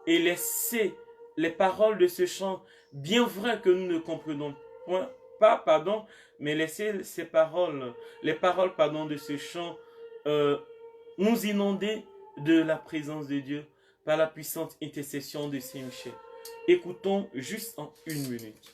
et laisser les paroles de ce chant, bien vrai que nous ne comprenons pas, mais laisser ces paroles, les paroles de ce chant nous inonder de la présence de Dieu par la puissante intercession de Saint-Michel. Écoutons juste en 1 minute.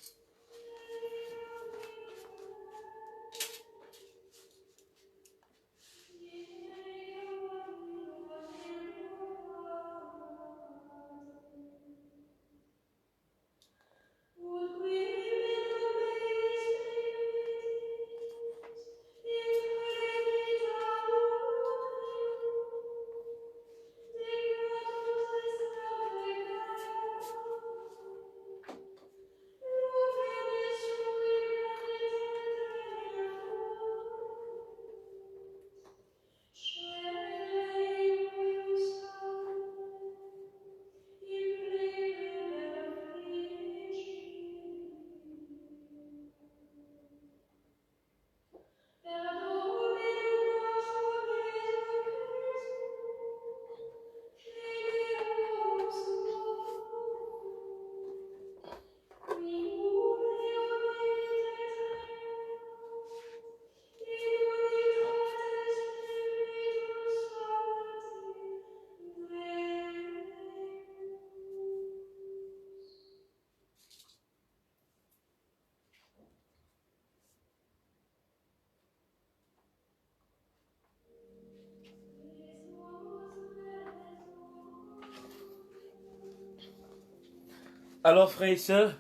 Alors frères et sœurs,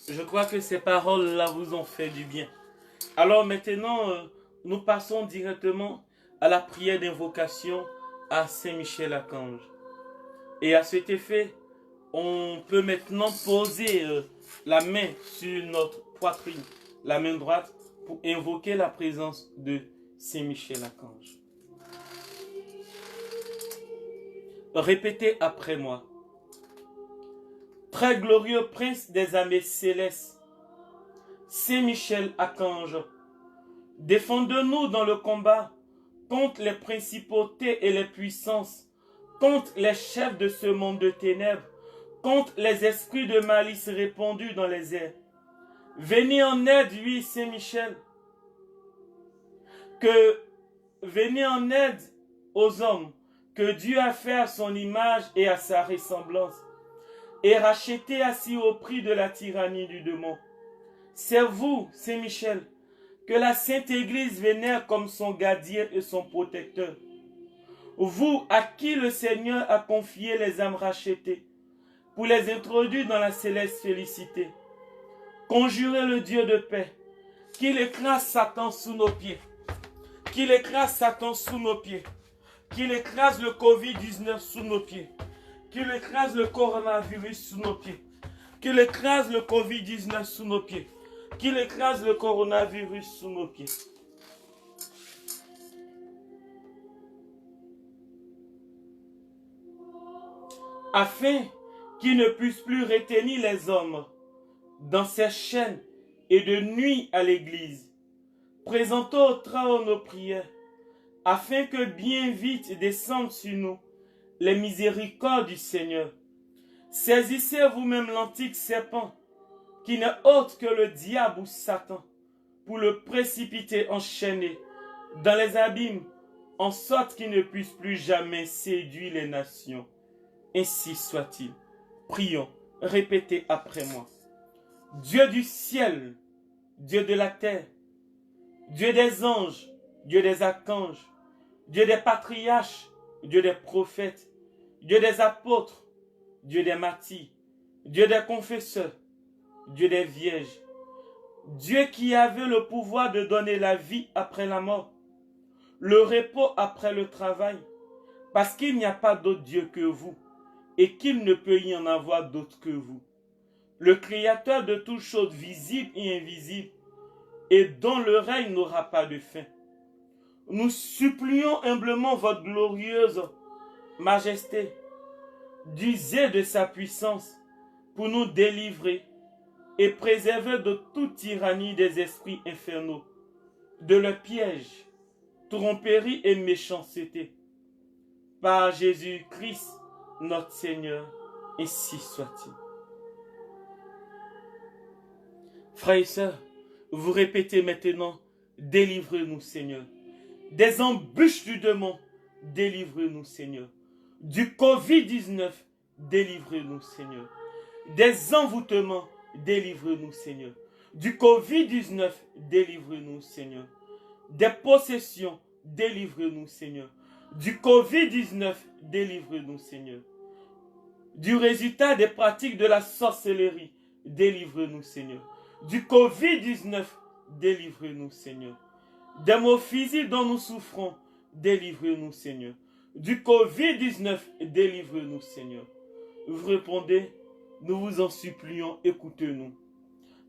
je crois que ces paroles-là vous ont fait du bien. Alors maintenant, nous passons directement à la prière d'invocation à Saint-Michel-Archange. Et à cet effet, on peut maintenant poser la main sur notre poitrine, la main droite, pour invoquer la présence de Saint-Michel-Archange. Répétez après moi. Très glorieux prince des armées célestes, Saint-Michel-Archange, défendez-nous dans le combat contre les principautés et les puissances, contre les chefs de ce monde de ténèbres, contre les esprits de malice répandus dans les airs. Venez en aide, lui, Saint-Michel. Venez en aide aux hommes que Dieu a fait à son image et à sa ressemblance, et racheté assis au prix de la tyrannie du démon. C'est vous, Saint-Michel, que la Sainte Église vénère comme son gardien et son protecteur. Vous, à qui le Seigneur a confié les âmes rachetées, pour les introduire dans la céleste félicité. Conjurez le Dieu de paix, qu'il écrase Satan sous nos pieds, qu'il écrase Satan sous nos pieds, qu'il écrase le Covid-19 sous nos pieds, qu'il écrase le coronavirus sous nos pieds, qu'il écrase le Covid-19 sous nos pieds, qu'il écrase le coronavirus sous nos pieds. Afin qu'il ne puisse plus retenir les hommes dans ses chaînes et de nuit à l'église. Présentons au trône nos prières, afin que bien vite descendent sur nous les miséricordes du Seigneur. Saisissez vous-même l'antique serpent, qui n'est autre que le diable ou Satan, pour le précipiter enchaîné dans les abîmes, en sorte qu'il ne puisse plus jamais séduire les nations. Ainsi soit-il. Prions, répétez après moi. Dieu du ciel, Dieu de la terre, Dieu des anges, Dieu des archanges, Dieu des patriarches, Dieu des prophètes, Dieu des apôtres, Dieu des martyrs, Dieu des confesseurs, Dieu des vierges, Dieu qui avait le pouvoir de donner la vie après la mort, le repos après le travail, parce qu'il n'y a pas d'autre Dieu que vous, et qu'il ne peut y en avoir d'autre que vous. Le Créateur de toutes choses visibles et invisibles, et dont le règne n'aura pas de fin. Nous supplions humblement votre glorieuse majesté, d'user de sa puissance pour nous délivrer et préserver de toute tyrannie des esprits infernaux, de leurs pièges, tromperies et méchanceté. Par Jésus-Christ, notre Seigneur, ainsi soit-il. Frères et sœurs, vous répétez maintenant, délivrez-nous Seigneur. Des embûches du démon, délivrez-nous Seigneur. Du Covid-19, délivrez-nous Seigneur. Des envoûtements, délivrez-nous Seigneur. Du Covid-19, délivrez-nous Seigneur. Des possessions, délivrez-nous Seigneur. Du Covid-19, délivrez-nous Seigneur. Du résultat des pratiques de la sorcellerie, délivrez-nous Seigneur. Du Covid-19, délivrez-nous Seigneur. Des maux physiques dont nous souffrons, délivrez-nous Seigneur. Du Covid-19, délivrez-nous Seigneur. Vous répondez, nous vous en supplions, écoutez-nous.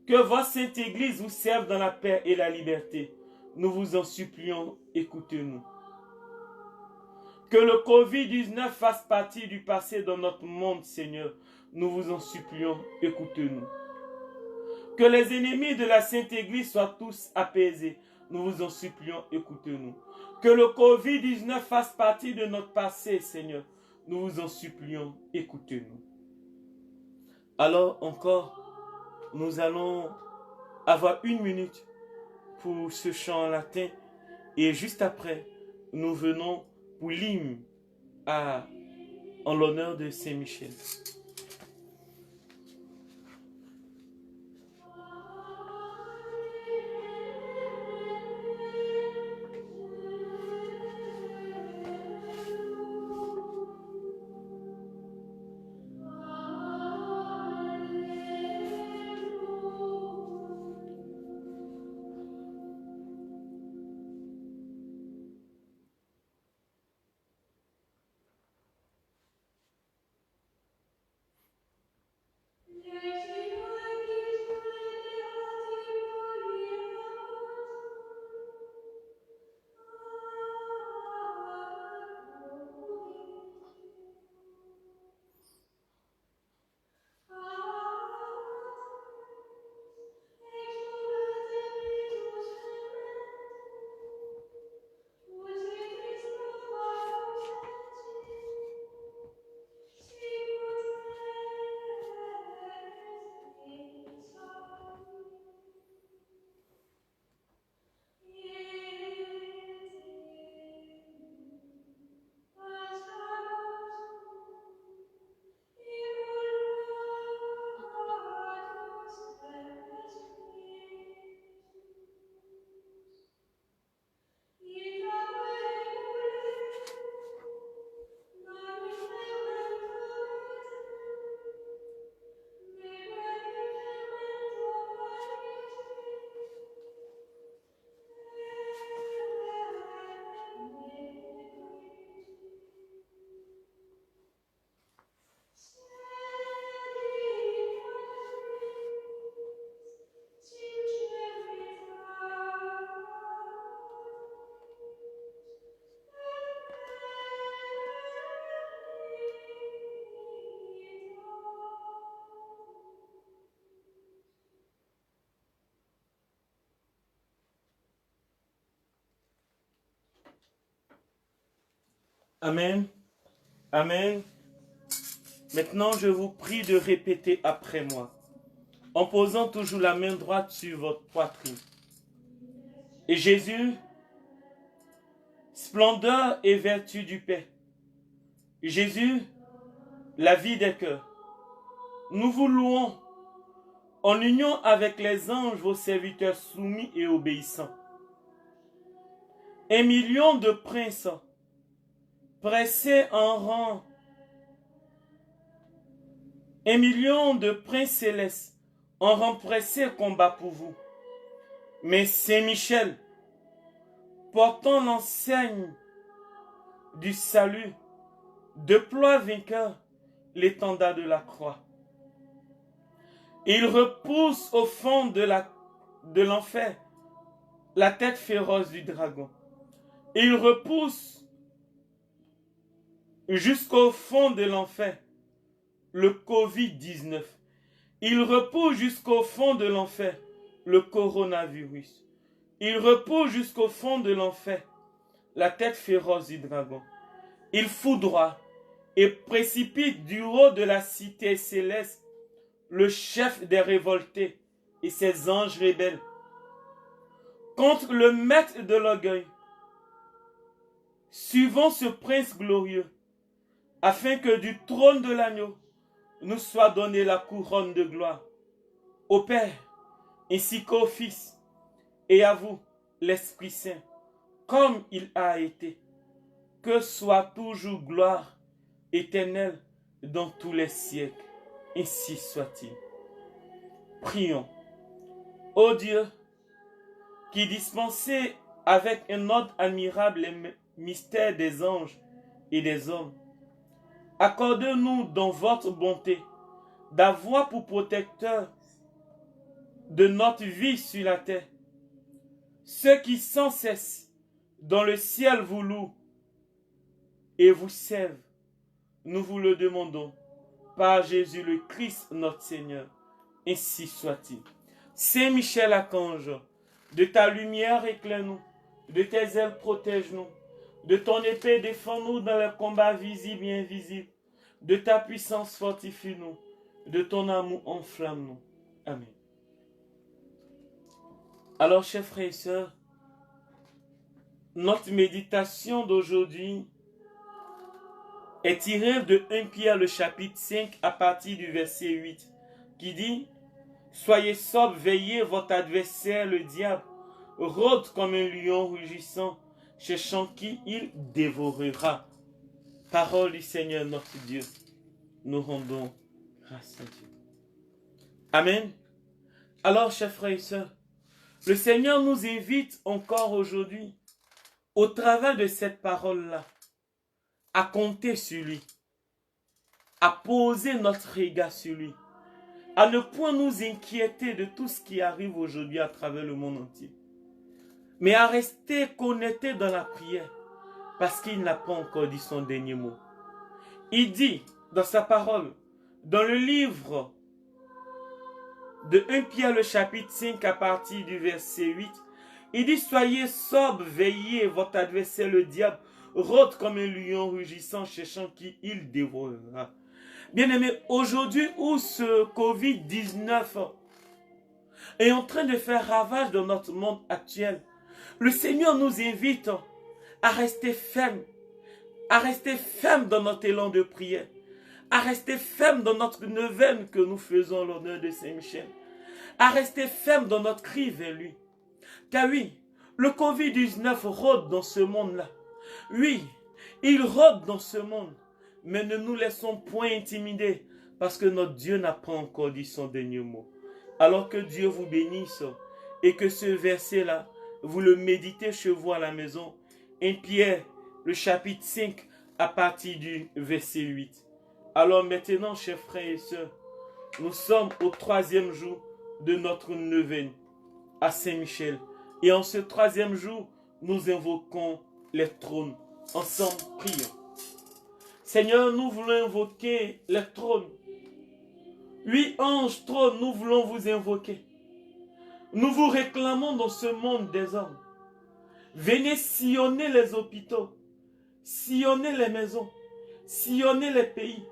Que votre Sainte Église vous serve dans la paix et la liberté. Nous vous en supplions, écoutez-nous. Que le Covid-19 fasse partie du passé dans notre monde, Seigneur. Nous vous en supplions, écoutez-nous. Que les ennemis de la Sainte Église soient tous apaisés. Nous vous en supplions, écoutez-nous. Que le Covid-19 fasse partie de notre passé, Seigneur. Nous vous en supplions, écoutez-nous. Alors encore, nous allons avoir 1 minute pour ce chant en latin. Et juste après, nous venons pour l'hymne en l'honneur de Saint-Michel. Amen. Amen. Maintenant, je vous prie de répéter après moi, en posant toujours la main droite sur votre poitrine. Et Jésus, splendeur et vertu du Père. Jésus, la vie des cœurs. Nous vous louons en union avec les anges, vos serviteurs soumis et obéissants. 1 million de princes pressés en rang. 1 million de princes célestes en rang pressé combat pour vous. Mais Saint-Michel, portant l'enseigne du salut, déploie vainqueur l'étendard de la croix. Il repousse au fond de l'enfer la tête féroce du dragon. Il repousse jusqu'au fond de l'enfer le Covid-19. Il repousse jusqu'au fond de l'enfer le coronavirus. Il repousse jusqu'au fond de l'enfer la tête féroce du dragon. Il foudroie et précipite du haut de la cité céleste le chef des révoltés et ses anges rebelles contre le maître de l'orgueil, suivant ce prince glorieux, afin que du trône de l'agneau nous soit donnée la couronne de gloire, au Père ainsi qu'au Fils, et à vous, l'Esprit Saint, comme il a été, que soit toujours gloire éternelle dans tous les siècles. Ainsi soit-il. Prions. Ô Dieu, qui dispensez avec un ordre admirable les mystères des anges et des hommes, accordez-nous dans votre bonté d'avoir pour protecteur de notre vie sur la terre ceux qui sans cesse dans le ciel vous louent et vous servent. Nous vous le demandons par Jésus le Christ notre Seigneur. Ainsi soit-il. Saint Michel Archange, de ta lumière éclaire-nous, de tes ailes protège-nous, de ton épée défends-nous dans les combats visibles et invisibles, de ta puissance fortifie-nous, de ton amour enflamme-nous. Amen. Alors, chers frères et sœurs, notre méditation d'aujourd'hui est tirée de 1 Pierre le chapitre 5 à partir du verset 8 qui dit « Soyez sobres, veillez, votre adversaire le diable rôde comme un lion rugissant, cherchant qui il dévorera. » Parole du Seigneur notre Dieu, nous rendons grâce à Dieu. Amen. Alors, chers frères et sœurs, le Seigneur nous invite encore aujourd'hui, au travers de cette parole-là, à compter sur lui, à poser notre regard sur lui, à ne point nous inquiéter de tout ce qui arrive aujourd'hui à travers le monde entier, mais à rester connectés dans la prière, parce qu'il n'a pas encore dit son dernier mot. Il dit dans sa parole, dans le livre de 1 Pierre le chapitre 5 à partir du verset 8, il dit « Soyez sobres, veillez, votre adversaire le diable rôde comme un lion rugissant, cherchant qui il dévorera. » Bien-aimés, aujourd'hui où ce Covid-19 est en train de faire ravage dans notre monde actuel, le Seigneur nous invite à rester fermes dans notre élan de prière, à rester fermes dans notre neuvaine que nous faisons l'honneur de Saint-Michel, à rester fermes dans notre cri vers lui. Car oui, le Covid-19 rôde dans ce monde-là. Oui, il rôde dans ce monde. Mais ne nous laissons point intimider parce que notre Dieu n'a pas encore dit son dernier mot. Alors que Dieu vous bénisse et que ce verset-là, vous le méditez chez vous à la maison. 1 Pierre, le chapitre 5, à partir du verset 8. Alors maintenant, chers frères et sœurs, nous sommes au 3e jour de notre neuvaine à Saint-Michel. Et en ce 3e jour, nous invoquons les trônes. Ensemble, prions. Seigneur, nous voulons invoquer les trônes. 8 anges trônes, nous voulons vous invoquer. Nous vous réclamons dans ce monde des hommes. Venez sillonner les hôpitaux. sillonner les maisons, sillonner les pays,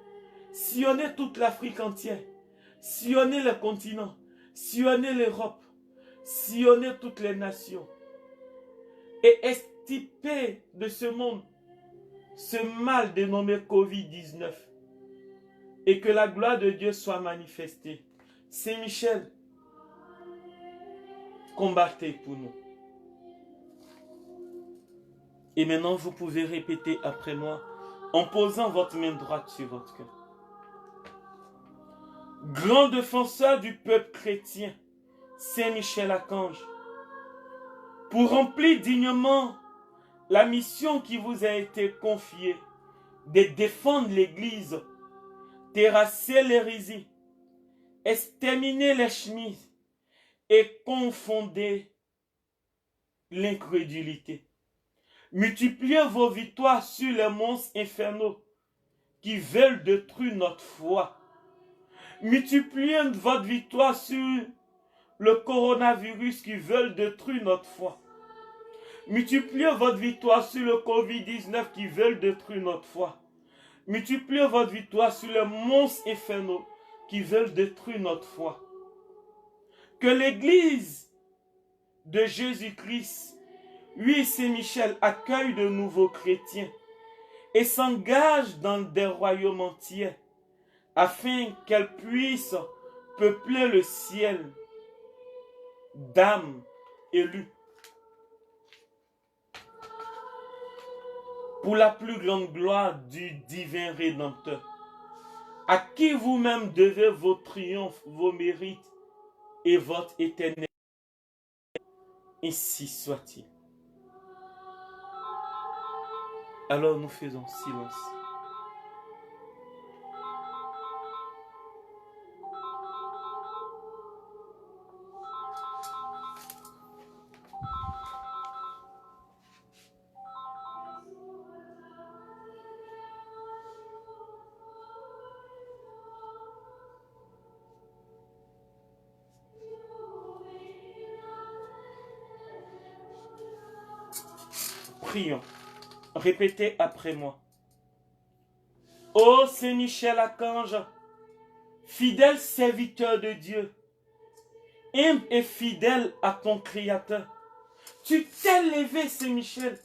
sillonner toute l'Afrique entière, sillonner le continent, sillonner l'Europe, sillonner toutes les nations et extirper de ce monde ce mal dénommé Covid-19 et que la gloire de Dieu soit manifestée. Saint-Michel, combattez pour nous. Et maintenant, vous pouvez répéter après moi en posant votre main droite sur votre cœur. Grand défenseur du peuple chrétien, Saint-Michel Archange, pour remplir dignement la mission qui vous a été confiée de défendre l'Église, terrasser l'hérésie, exterminer les chemises et confonder l'incrédulité. Multipliez vos victoires sur les monstres infernaux qui veulent détruire notre foi. Multipliez votre victoire sur le coronavirus qui veut détruire notre foi. Multipliez votre victoire sur le Covid-19 qui veut détruire notre foi. Multipliez votre victoire sur les monstres infernaux qui veulent détruire notre foi. Que l'Église de Jésus-Christ, oui, Saint-Michel, accueille de nouveaux chrétiens et s'engage dans des royaumes entiers afin qu'elle puisse peupler le ciel d'âmes élues pour la plus grande gloire du divin Rédempteur, à qui vous-même devez vos triomphes, vos mérites et votre éternel. Ainsi soit-il. Alors nous faisons silence. Prions. Répétez après moi. Ô Saint-Michel Archange, fidèle serviteur de Dieu, humble et fidèle à ton Créateur, tu t'es levé, Saint-Michel,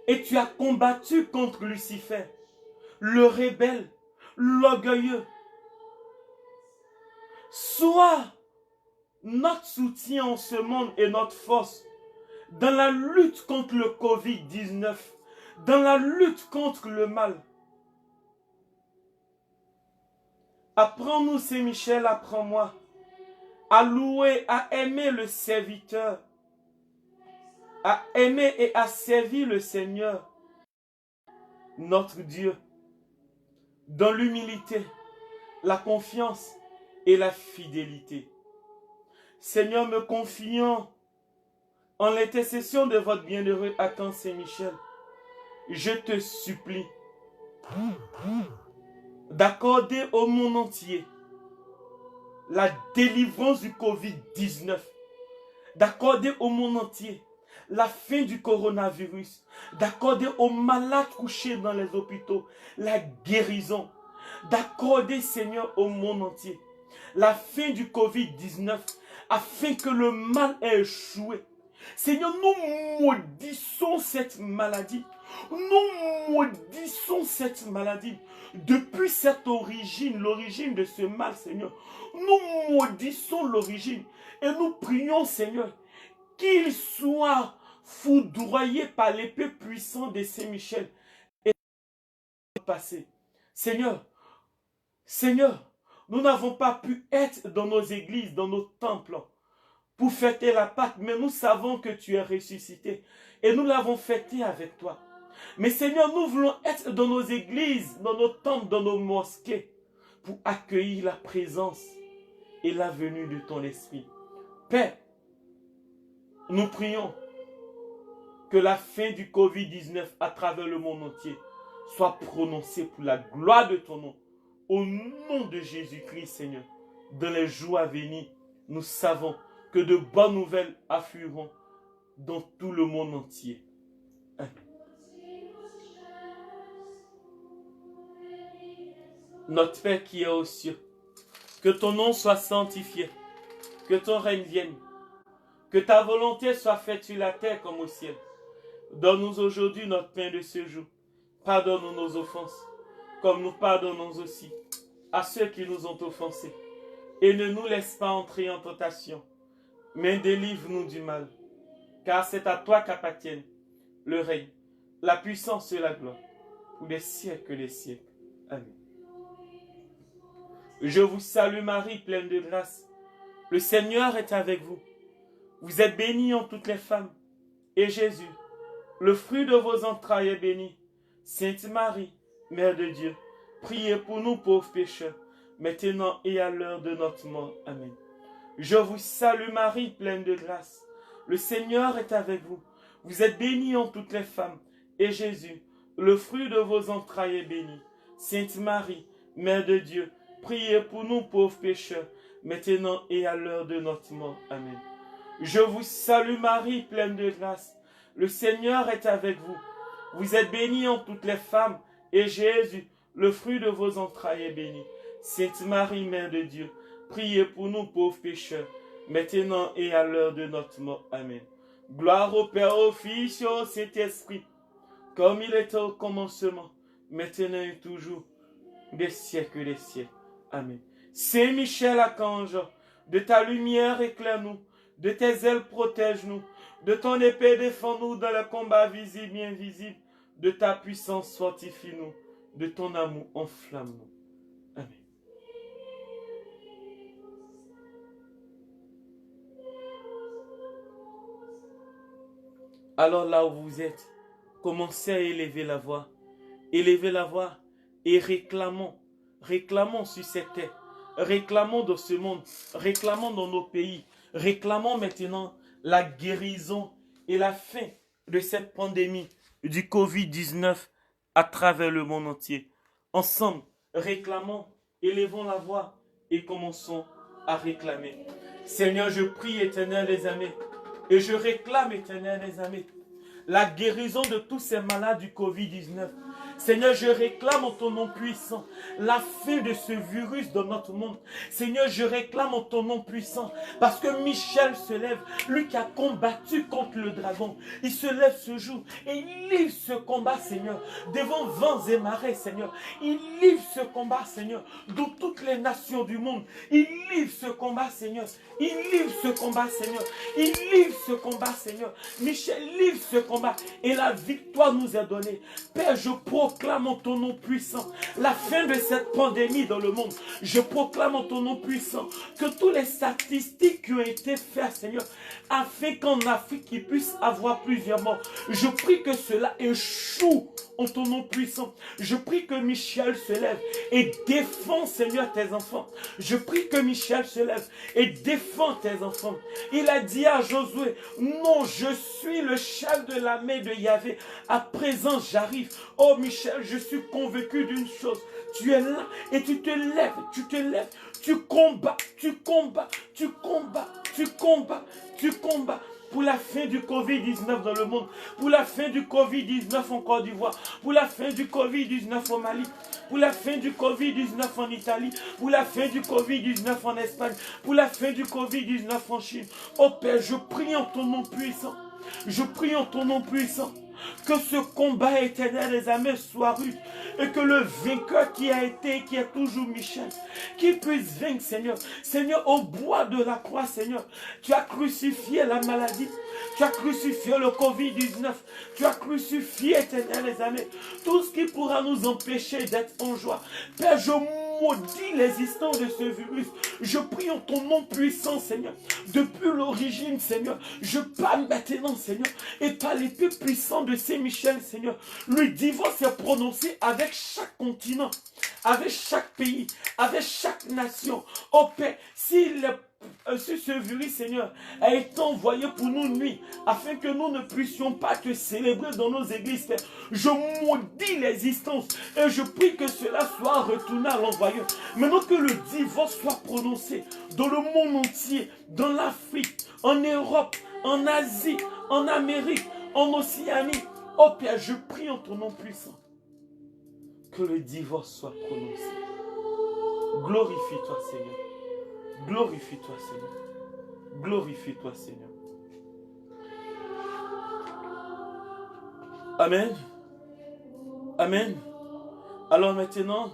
et tu as combattu contre Lucifer, le rebelle, l'orgueilleux. Sois notre soutien en ce monde et notre force dans la lutte contre le Covid-19, dans la lutte contre le mal. Apprends-nous, Saint-Michel, apprends-moi à louer, à aimer le serviteur, à aimer et à servir le Seigneur, notre Dieu, dans l'humilité, la confiance et la fidélité. Seigneur, me confiant en l'intercession de votre bienheureux Archange Saint-Michel, je te supplie d'accorder au monde entier la délivrance du Covid-19, d'accorder au monde entier la fin du coronavirus, d'accorder aux malades couchés dans les hôpitaux la guérison, d'accorder, Seigneur, au monde entier la fin du Covid-19 afin que le mal ait échoué. Seigneur, nous maudissons cette maladie. Nous maudissons cette maladie. Depuis cette origine, l'origine de ce mal, Seigneur, nous maudissons l'origine. Et nous prions, Seigneur, qu'il soit foudroyé par l'épée puissante de Saint-Michel et passé. Seigneur, nous n'avons pas pu être dans nos églises, dans nos temples, pour fêter la Pâque, mais nous savons que tu es ressuscité et nous l'avons fêté avec toi. Mais Seigneur, nous voulons être dans nos églises, dans nos temples, dans nos mosquées, pour accueillir la présence et la venue de ton Esprit. Père, nous prions que la fin du Covid-19 à travers le monde entier soit prononcée pour la gloire de ton nom. Au nom de Jésus-Christ, Seigneur, dans les jours à venir, nous savons que de bonnes nouvelles afflueront dans tout le monde entier. Amen. Notre Père qui est aux cieux, que ton nom soit sanctifié, que ton règne vienne, que ta volonté soit faite sur la terre comme au ciel. Donne-nous aujourd'hui notre pain de ce jour. Pardonne-nous nos offenses, comme nous pardonnons aussi à ceux qui nous ont offensés. Et ne nous laisse pas entrer en tentation, mais délivre-nous du mal. Car c'est à toi qu'appartiennent le règne, la puissance et la gloire, pour les siècles des siècles. Amen. Je vous salue Marie, pleine de grâce. Le Seigneur est avec vous. Vous êtes bénie en toutes les femmes. Et Jésus, le fruit de vos entrailles est béni. Sainte Marie, Mère de Dieu, priez pour nous pauvres pécheurs, maintenant et à l'heure de notre mort. Amen. Je vous salue Marie, pleine de grâce. Le Seigneur est avec vous. Vous êtes bénie en toutes les femmes. Et Jésus, le fruit de vos entrailles est béni. Sainte Marie, Mère de Dieu, priez pour nous pauvres pécheurs, maintenant et à l'heure de notre mort. Amen. Je vous salue Marie, pleine de grâce. Le Seigneur est avec vous. Vous êtes bénie en toutes les femmes, et Jésus, le fruit de vos entrailles est béni. Sainte Marie, Mère de Dieu, priez pour nous pauvres pécheurs, maintenant et à l'heure de notre mort. Amen. Gloire au Père, au Fils et au Saint-Esprit, comme il était au commencement, maintenant et toujours, des siècles des siècles. Amen. Saint Michel Archange, de ta lumière éclaire-nous, de tes ailes protège-nous, de ton épée défends-nous dans le combat visible et invisible, de ta puissance fortifie-nous, de ton amour enflamme-nous. Amen. Alors là où vous êtes, commencez à élever la voix. Élevez la voix et réclamons sur cette terre, réclamons dans ce monde, réclamons dans nos pays, réclamons maintenant la guérison et la fin de cette pandémie du Covid-19 à travers le monde entier. Ensemble, réclamons, élevons la voix et commençons à réclamer. Seigneur, je prie, Éternel des armées, et je réclame, Éternel des armées, la guérison de tous ces malades du Covid-19. Seigneur, je réclame en ton nom puissant la fin de ce virus dans notre monde. Seigneur, je réclame en ton nom puissant parce que Michel se lève, lui qui a combattu contre le dragon. Il se lève ce jour et il livre ce combat, Seigneur, devant vents et marées, Seigneur. Il livre ce combat, Seigneur, dans toutes les nations du monde. Il livre ce combat, Seigneur. Il livre ce combat, Seigneur. Il livre ce combat, Seigneur. Michel livre ce combat et la victoire nous est donnée. Père, je proclame en ton nom puissant la fin de cette pandémie dans le monde. Je proclame en ton nom puissant que tous les statistiques qui ont été faites, Seigneur, afin qu'en Afrique, il puisse avoir plusieurs morts. Je prie que cela échoue en ton nom puissant. Je prie que Michel se lève et défend, Seigneur, tes enfants. Je prie que Michel se lève et défend tes enfants. Il a dit à Josué, non, je suis le chef de l'armée de Yahvé. À présent, j'arrive. Oh Michel, je suis convaincu d'une chose. Tu es là et tu te lèves, tu combats, pour la fin du Covid-19 dans le monde, pour la fin du Covid-19 en Côte d'Ivoire, pour la fin du Covid-19 au Mali, pour la fin du Covid-19 en Italie, pour la fin du Covid-19 en Espagne, pour la fin du Covid-19 en Chine. Oh Père, je prie en ton nom puissant, je prie en ton nom puissant, que ce combat éternel des armées soit rude et que le vainqueur qui a été, qui est toujours Michel, qu'il puisse vaincre, Seigneur. Seigneur, au bois de la croix, Seigneur, tu as crucifié la maladie, tu as crucifié le Covid-19, tu as crucifié, éternel des armées, tout ce qui pourra nous empêcher d'être en joie. Père, je maudis l'existence de ce virus. Je prie en ton nom puissant, Seigneur, depuis l'origine, Seigneur. Je parle maintenant, Seigneur, et par l'épée puissante de Saint-Michel, Seigneur. Le divorce est prononcé avec chaque continent, avec chaque pays, avec chaque nation. Oh Père, si ce virus, Seigneur, a été envoyé pour nous nuire, afin que nous ne puissions pas te célébrer dans nos églises, Père, je maudis l'existence et je prie que cela soit retourné à l'envoyeur. Maintenant que le divorce soit prononcé dans le monde entier, dans l'Afrique, en Europe, en Asie, en Amérique, en Océanie. Oh Père, je prie en ton nom puissant que le divorce soit prononcé. Glorifie-toi, Seigneur. Glorifie-toi, Seigneur. Glorifie-toi, Seigneur. Amen. Amen. Alors maintenant,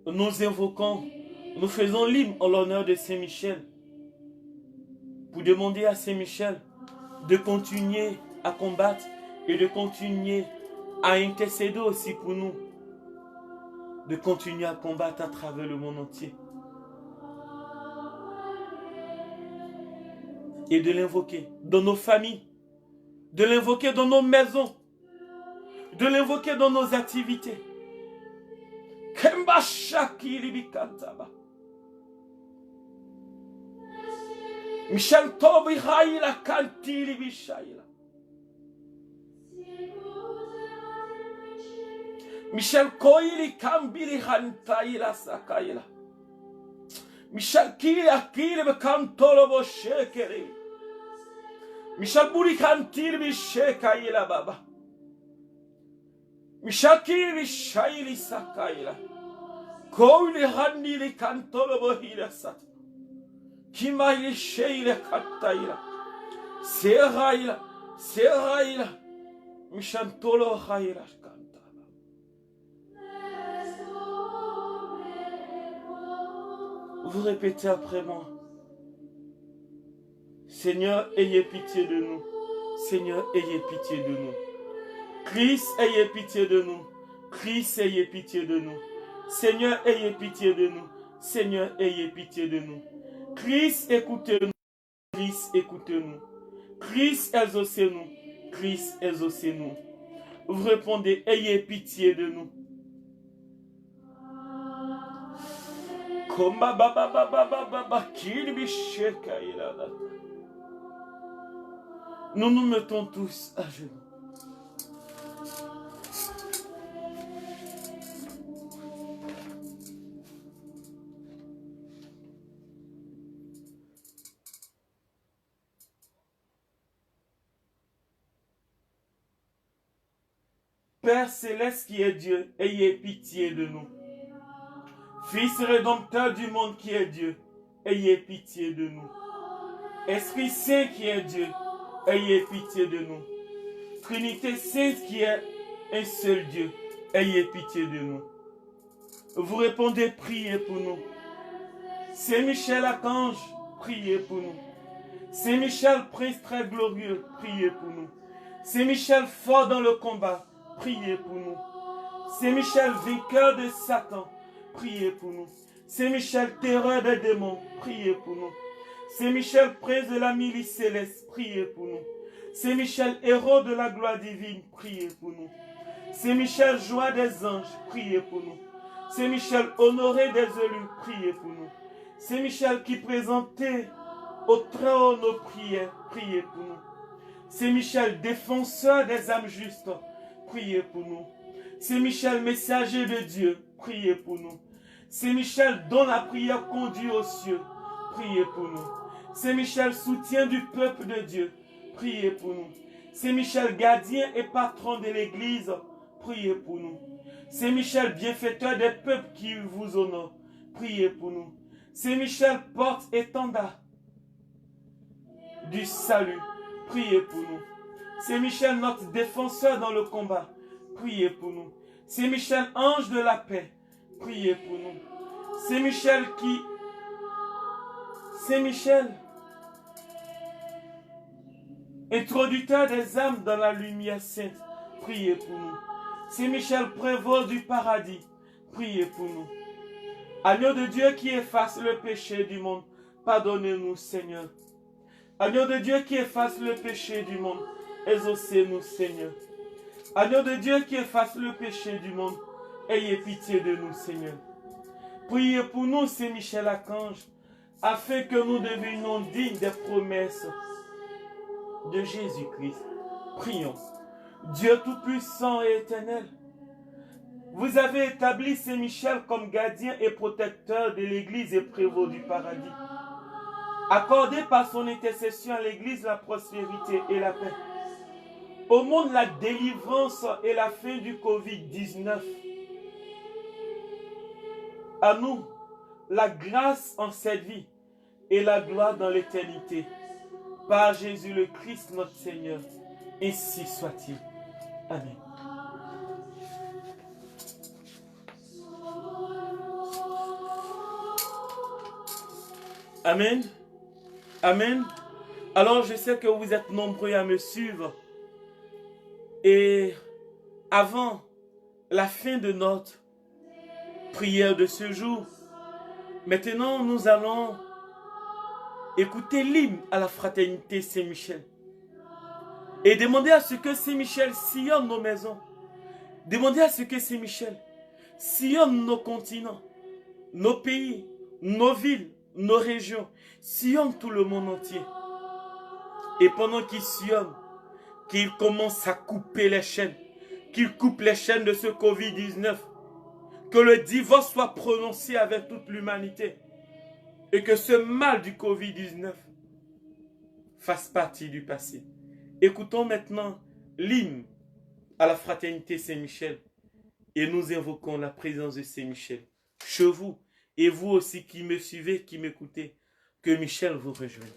nous invoquons, nous faisons l'hymne en l'honneur de Saint-Michel pour demander à Saint-Michel de continuer à combattre et de continuer à intercéder aussi pour nous, de continuer à combattre à travers le monde entier et de l'invoquer dans nos familles, de l'invoquer dans nos maisons, de l'invoquer dans nos activités. Kemba Shakiri Bikantaba. Michel Tobi Haïla Kantiri Bishaïla. Michel Koili Kambili Hantaïla Sakaïla. Michel Kili Akili Bekantolo Boshekeri. Michel Buri Kantiri Bishekaïla Baba. Michel Kili Bishaïli Sakaïla. Koili Handili Kantolo Bohila Sat. Kimaili Sheila Kataïla. Seraïla. Seraïla. Michel Tolo Haïla. Vous répétez après moi. Seigneur, ayez pitié de nous. Seigneur, ayez pitié de nous. Christ, ayez pitié de nous. Christ, ayez pitié de nous. Seigneur, ayez pitié de nous. Seigneur, ayez pitié de nous. Christ, écoutez-nous. Christ, écoutez-nous. Christ, exaucez-nous. Christ, exaucez-nous. Vous répondez, ayez pitié de nous. Nous nous mettons tous à genoux. Père céleste qui est Dieu, ayez pitié de nous. Fils rédempteur du monde qui est Dieu, ayez pitié de nous. Esprit Saint qui est Dieu, ayez pitié de nous. Trinité Sainte qui est un seul Dieu, ayez pitié de nous. Vous répondez, priez pour nous. Saint Michel Archange, priez pour nous. Saint Michel Prince très glorieux, priez pour nous. Saint Michel fort dans le combat, priez pour nous. Saint Michel vainqueur de Satan, priez pour nous. Saint Michel terreur des démons, priez pour nous. Saint Michel prince de la milice céleste, priez pour nous. Saint Michel héros de la gloire divine, priez pour nous. Saint Michel joie des anges, priez pour nous. Saint Michel honoré des élus, priez pour nous. Saint Michel qui présentait au très haut nos prières, priez pour nous. Saint Michel défenseur des âmes justes, priez pour nous. Saint Michel messager de Dieu, priez pour nous. Saint Michel dont la prière conduit aux cieux, priez pour nous. Saint Michel soutien du peuple de Dieu, priez pour nous. Saint Michel gardien et patron de l'Église, priez pour nous. Saint Michel bienfaiteur des peuples qui vous honorent, priez pour nous. Saint Michel porte-étendard du salut, priez pour nous. Saint Michel notre défenseur dans le combat, priez pour nous. Saint Michel ange de la paix, priez pour nous. Saint Michel introducteur des âmes dans la lumière sainte, priez pour nous. Saint Michel prévôt du paradis, priez pour nous. Agneau de Dieu qui efface le péché du monde, pardonnez-nous Seigneur. Agneau de Dieu qui efface le péché du monde, exaucez-nous Seigneur. Agneau de Dieu qui efface le péché du monde, ayez pitié de nous Seigneur. Priez pour nous Saint Michel Archange, afin que nous devenions dignes des promesses de Jésus-Christ. Prions. Dieu Tout-Puissant et Éternel, vous avez établi Saint Michel comme gardien et protecteur de l'Église et prévôt du paradis. Accordez par son intercession à l'Église la prospérité et la paix. Au monde, la délivrance et la fin du Covid-19. à nous la grâce en cette vie et la gloire dans l'éternité. Par Jésus le Christ notre Seigneur, ainsi soit-il. Amen. Amen. Amen. Alors je sais que vous êtes nombreux à me suivre. Et avant la fin de notre prière de ce jour, maintenant nous allons écouter l'hymne à la fraternité Saint-Michel. Et demander à ce que Saint-Michel sillonne nos maisons. Demander à ce que Saint-Michel sillonne nos continents, nos pays, nos villes, nos régions, sillonne tout le monde entier. Et pendant qu'il sillonne, qu'il commence à couper les chaînes, qu'il coupe les chaînes de ce Covid-19, que le divorce soit prononcé avec toute l'humanité et que ce mal du Covid-19 fasse partie du passé. Écoutons maintenant l'hymne à la fraternité Saint-Michel et nous invoquons la présence de Saint-Michel chez vous et vous aussi qui me suivez, qui m'écoutez, que Michel vous rejoigne.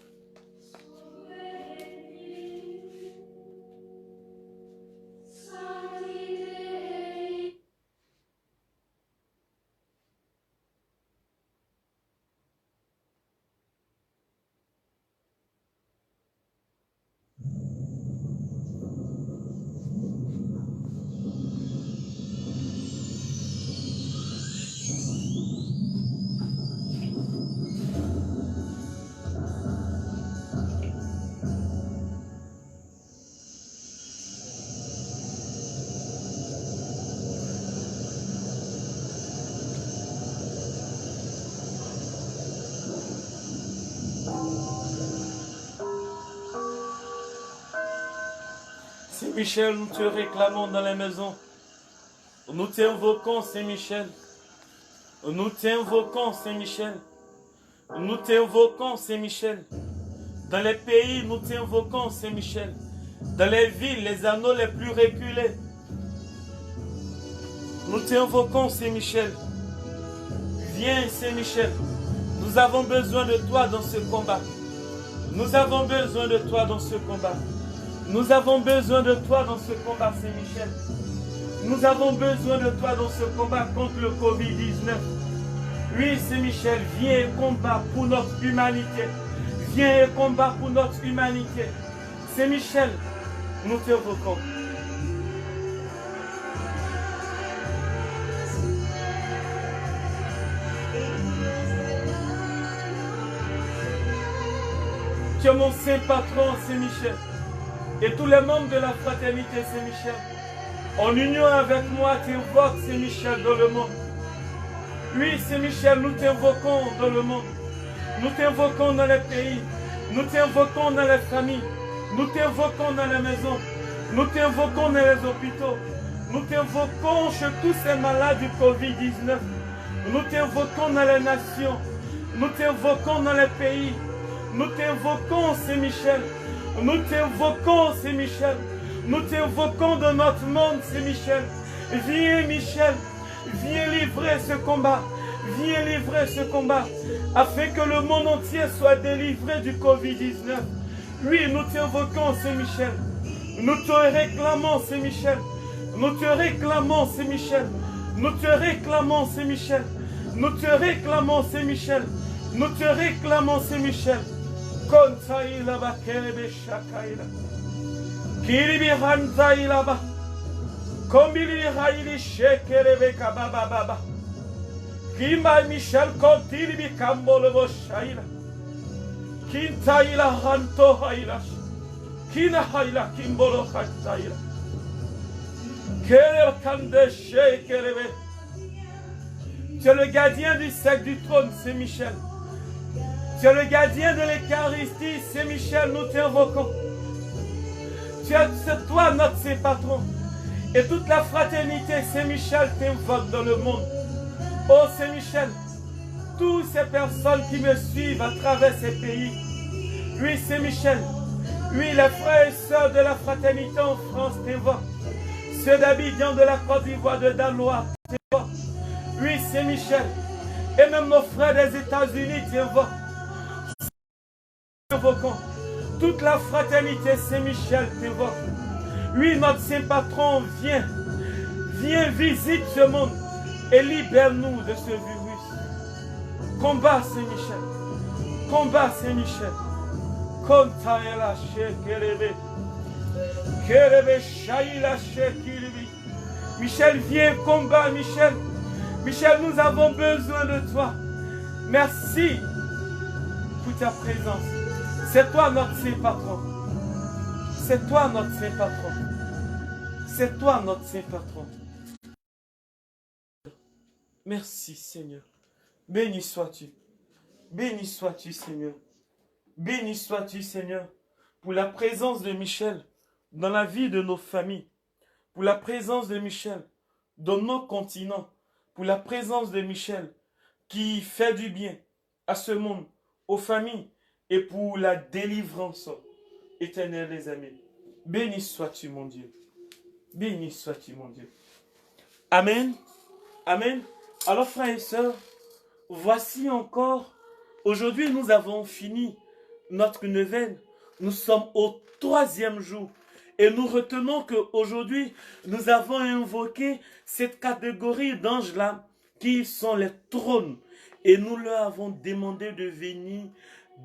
Saint-Michel, nous te réclamons dans les maisons. Nous t'invoquons, Saint-Michel. Nous t'invoquons, Saint-Michel. Nous t'invoquons, Saint-Michel. Dans les pays, nous t'invoquons, Saint-Michel. Dans les villes, les anneaux les plus reculés. Nous t'invoquons, Saint-Michel. Viens, Saint-Michel. Nous avons besoin de toi dans ce combat. Nous avons besoin de toi dans ce combat. Nous avons besoin de toi dans ce combat, Saint-Michel. Nous avons besoin de toi dans ce combat contre le Covid-19. Oui, Saint-Michel, viens et combat pour notre humanité. Viens et combat pour notre humanité. Saint-Michel, nous t'invoquons. Tu es mon saint patron, Saint-Michel. Et tous les membres de la fraternité Saint-Michel, en union avec moi, t'invoquent Saint-Michel dans le monde. Oui, Saint-Michel, nous t'invoquons dans le monde. Nous t'invoquons dans les pays. Nous t'invoquons dans les familles. Nous t'invoquons dans les maisons. Nous t'invoquons dans les hôpitaux. Nous t'invoquons chez tous ces malades du Covid-19. Nous t'invoquons dans les nations. Nous t'invoquons dans les pays. Nous t'invoquons, Saint-Michel. Nous t'invoquons, Saint-Michel. Nous t'invoquons dans notre monde, Saint-Michel. Viens, Michel. Viens livrer ce combat. Viens livrer ce combat. Afin que le monde entier soit délivré du Covid-19. Oui, nous t'invoquons, Saint-Michel. Nous te réclamons, Saint-Michel. Nous te réclamons, Saint-Michel. Nous te réclamons, Saint-Michel. Nous te réclamons, Saint-Michel. Nous te réclamons, Saint-Michel. Kontaïla ba kerebe shakaïla. Kiribi hantaïla ba. Kombili haïli shekerebe kababa baba. Kimba Michel kontili bi kambolo bo shaila. Kintaïla hanto haïla. Kina haïla kimbolo hantaïla. Kere kande shekerebe. Tu es le gardien du cercle du trône, c'est Michel. Tu es le gardien de l'Eucharistie, c'est Michel, nous t'invoquons. C'est toi notre Saint Patron. Et toute la fraternité, c'est Michel, t'invoque dans le monde. Oh, c'est Michel, toutes ces personnes qui me suivent à travers ces pays. Oui, c'est Michel. Oui, les frères et sœurs de la fraternité en France t'invoquent. Ceux d'Abidjan, de la Côte d'Ivoire, de Dalois t'invoquent. Oui, c'est Michel. Et même nos frères des États-Unis t'invoquons. Toute la fraternité Saint-Michel t'invoque. Oui, notre Saint Patron, viens. Viens, visite ce monde et libère-nous de ce virus. Combat Saint-Michel. Combat Saint-Michel. Kontaela shekelebe. Kelebe shaila shekilibi. Michel, viens, combat, Michel. Michel, nous avons besoin de toi. Merci pour ta présence. C'est toi notre Saint Patron. C'est toi notre Saint Patron. C'est toi notre Saint Patron. Merci Seigneur. Béni sois-tu. Béni sois-tu Seigneur. Béni sois-tu Seigneur pour la présence de Michel dans la vie de nos familles. Pour la présence de Michel dans nos continents. Pour la présence de Michel qui fait du bien à ce monde, aux familles et pour la délivrance éternelle les amis. Béni sois-tu mon Dieu. Béni sois-tu mon Dieu. Amen. Amen. Alors frères et sœurs, voici encore, aujourd'hui nous avons fini notre neuvaine. Nous sommes au 3e jour. Et nous retenons qu'aujourd'hui, nous avons invoqué cette catégorie d'anges-là qui sont les trônes. Et nous leur avons demandé de venir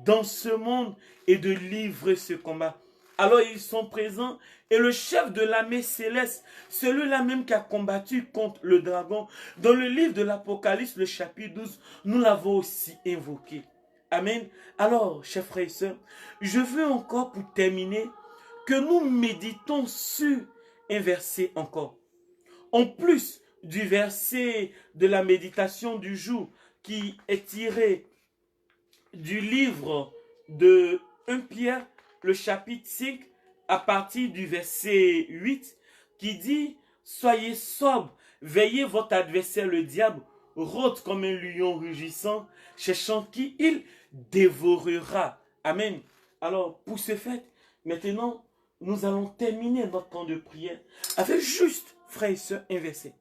dans ce monde et de livrer ce combat. Alors ils sont présents et le chef de l'armée céleste, celui-là même qui a combattu contre le dragon, dans le livre de l'Apocalypse, le chapitre 12, nous l'avons aussi invoqué. Amen. Alors, chers frères et sœurs, je veux encore pour terminer que nous méditons sur un verset encore. En plus du verset de la méditation du jour qui est tiré du livre de 1 Pierre, le chapitre 5, à partir du verset 8, qui dit « Soyez sobres, veillez votre adversaire le diable, rôde comme un lion rugissant, cherchant qui il dévorera. » Amen. Alors, pour ce fait, maintenant, nous allons terminer notre temps de prière avec juste, frères et sœurs, un verset.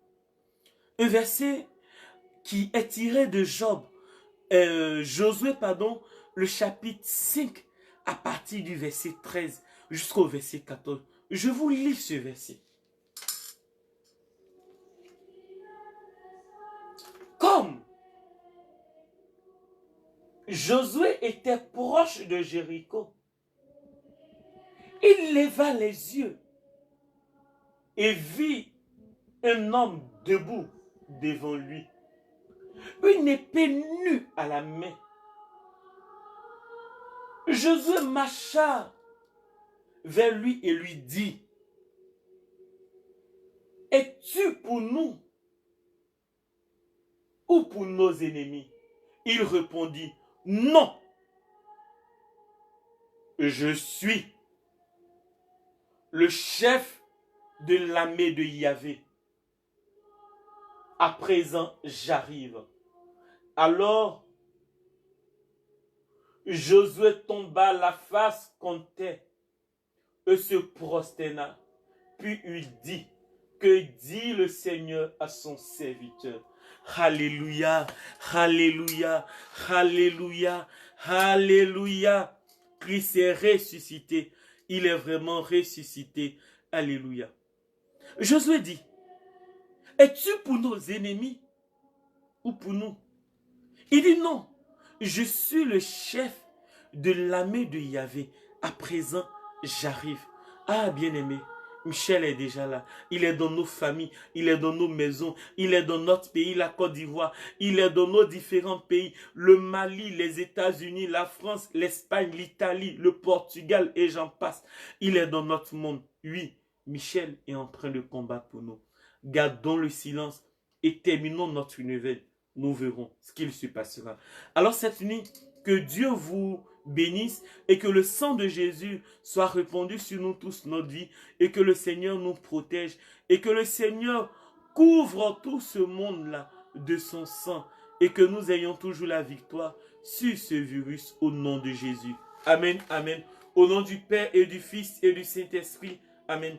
Un verset qui est tiré de Josué, le chapitre 5, à partir du verset 13 jusqu'au verset 14. Je vous lis ce verset. Comme Josué était proche de Jéricho, il leva les yeux et vit un homme debout devant lui, une épée nue à la main. Josué marcha vers lui et lui dit, « Es-tu pour nous ou pour nos ennemis? » Il répondit, « Non, je suis le chef de l'armée de Yahvé. À présent, j'arrive. » Alors, Josué tomba la face contre terre et se prosterna. Puis il dit, « Que dit le Seigneur à son serviteur? » Alléluia, alléluia, alléluia, alléluia. Christ est ressuscité. Il est vraiment ressuscité. Alléluia. Josué dit, « Es-tu pour nos ennemis ou pour nous? » Il dit, « Non, je suis le chef de l'armée de Yahvé. À présent, j'arrive. » Ah, bien-aimé, Michel est déjà là. Il est dans nos familles, il est dans nos maisons, il est dans notre pays, la Côte d'Ivoire, il est dans nos différents pays, le Mali, les États-Unis, la France, l'Espagne, l'Italie, le Portugal et j'en passe. Il est dans notre monde. Oui, Michel est en train de combattre pour nous. Gardons le silence et terminons notre nouvelle. Nous verrons ce qu'il se passera. Alors cette nuit, que Dieu vous bénisse et que le sang de Jésus soit répandu sur nous tous, notre vie, et que le Seigneur nous protège et que le Seigneur couvre tout ce monde-là de son sang et que nous ayons toujours la victoire sur ce virus au nom de Jésus. Amen, amen. Au nom du Père et du Fils et du Saint-Esprit. Amen.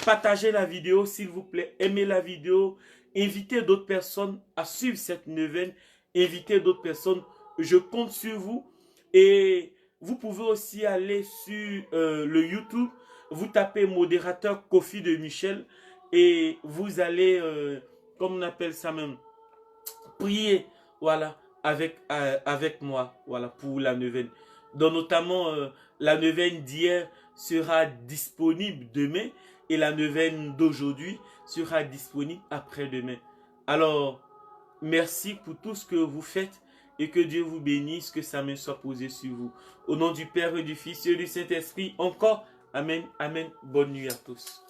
Partagez la vidéo s'il vous plaît. Aimez la vidéo. Invitez d'autres personnes à suivre cette neuvaine invitez d'autres personnes. Je compte sur vous. Et vous pouvez aussi aller sur le YouTube. Vous tapez modérateur Kofi de Michel. Et vous allez, comme on appelle ça même, prier, voilà, avec moi, voilà, pour la neuvaine. Donc notamment, la neuvaine d'hier sera disponible demain et la neuvaine d'aujourd'hui sera disponible après-demain. Alors, merci pour tout ce que vous faites et que Dieu vous bénisse, que sa main soit posée sur vous. Au nom du Père et du Fils et du Saint-Esprit, encore, amen, amen. Bonne nuit à tous.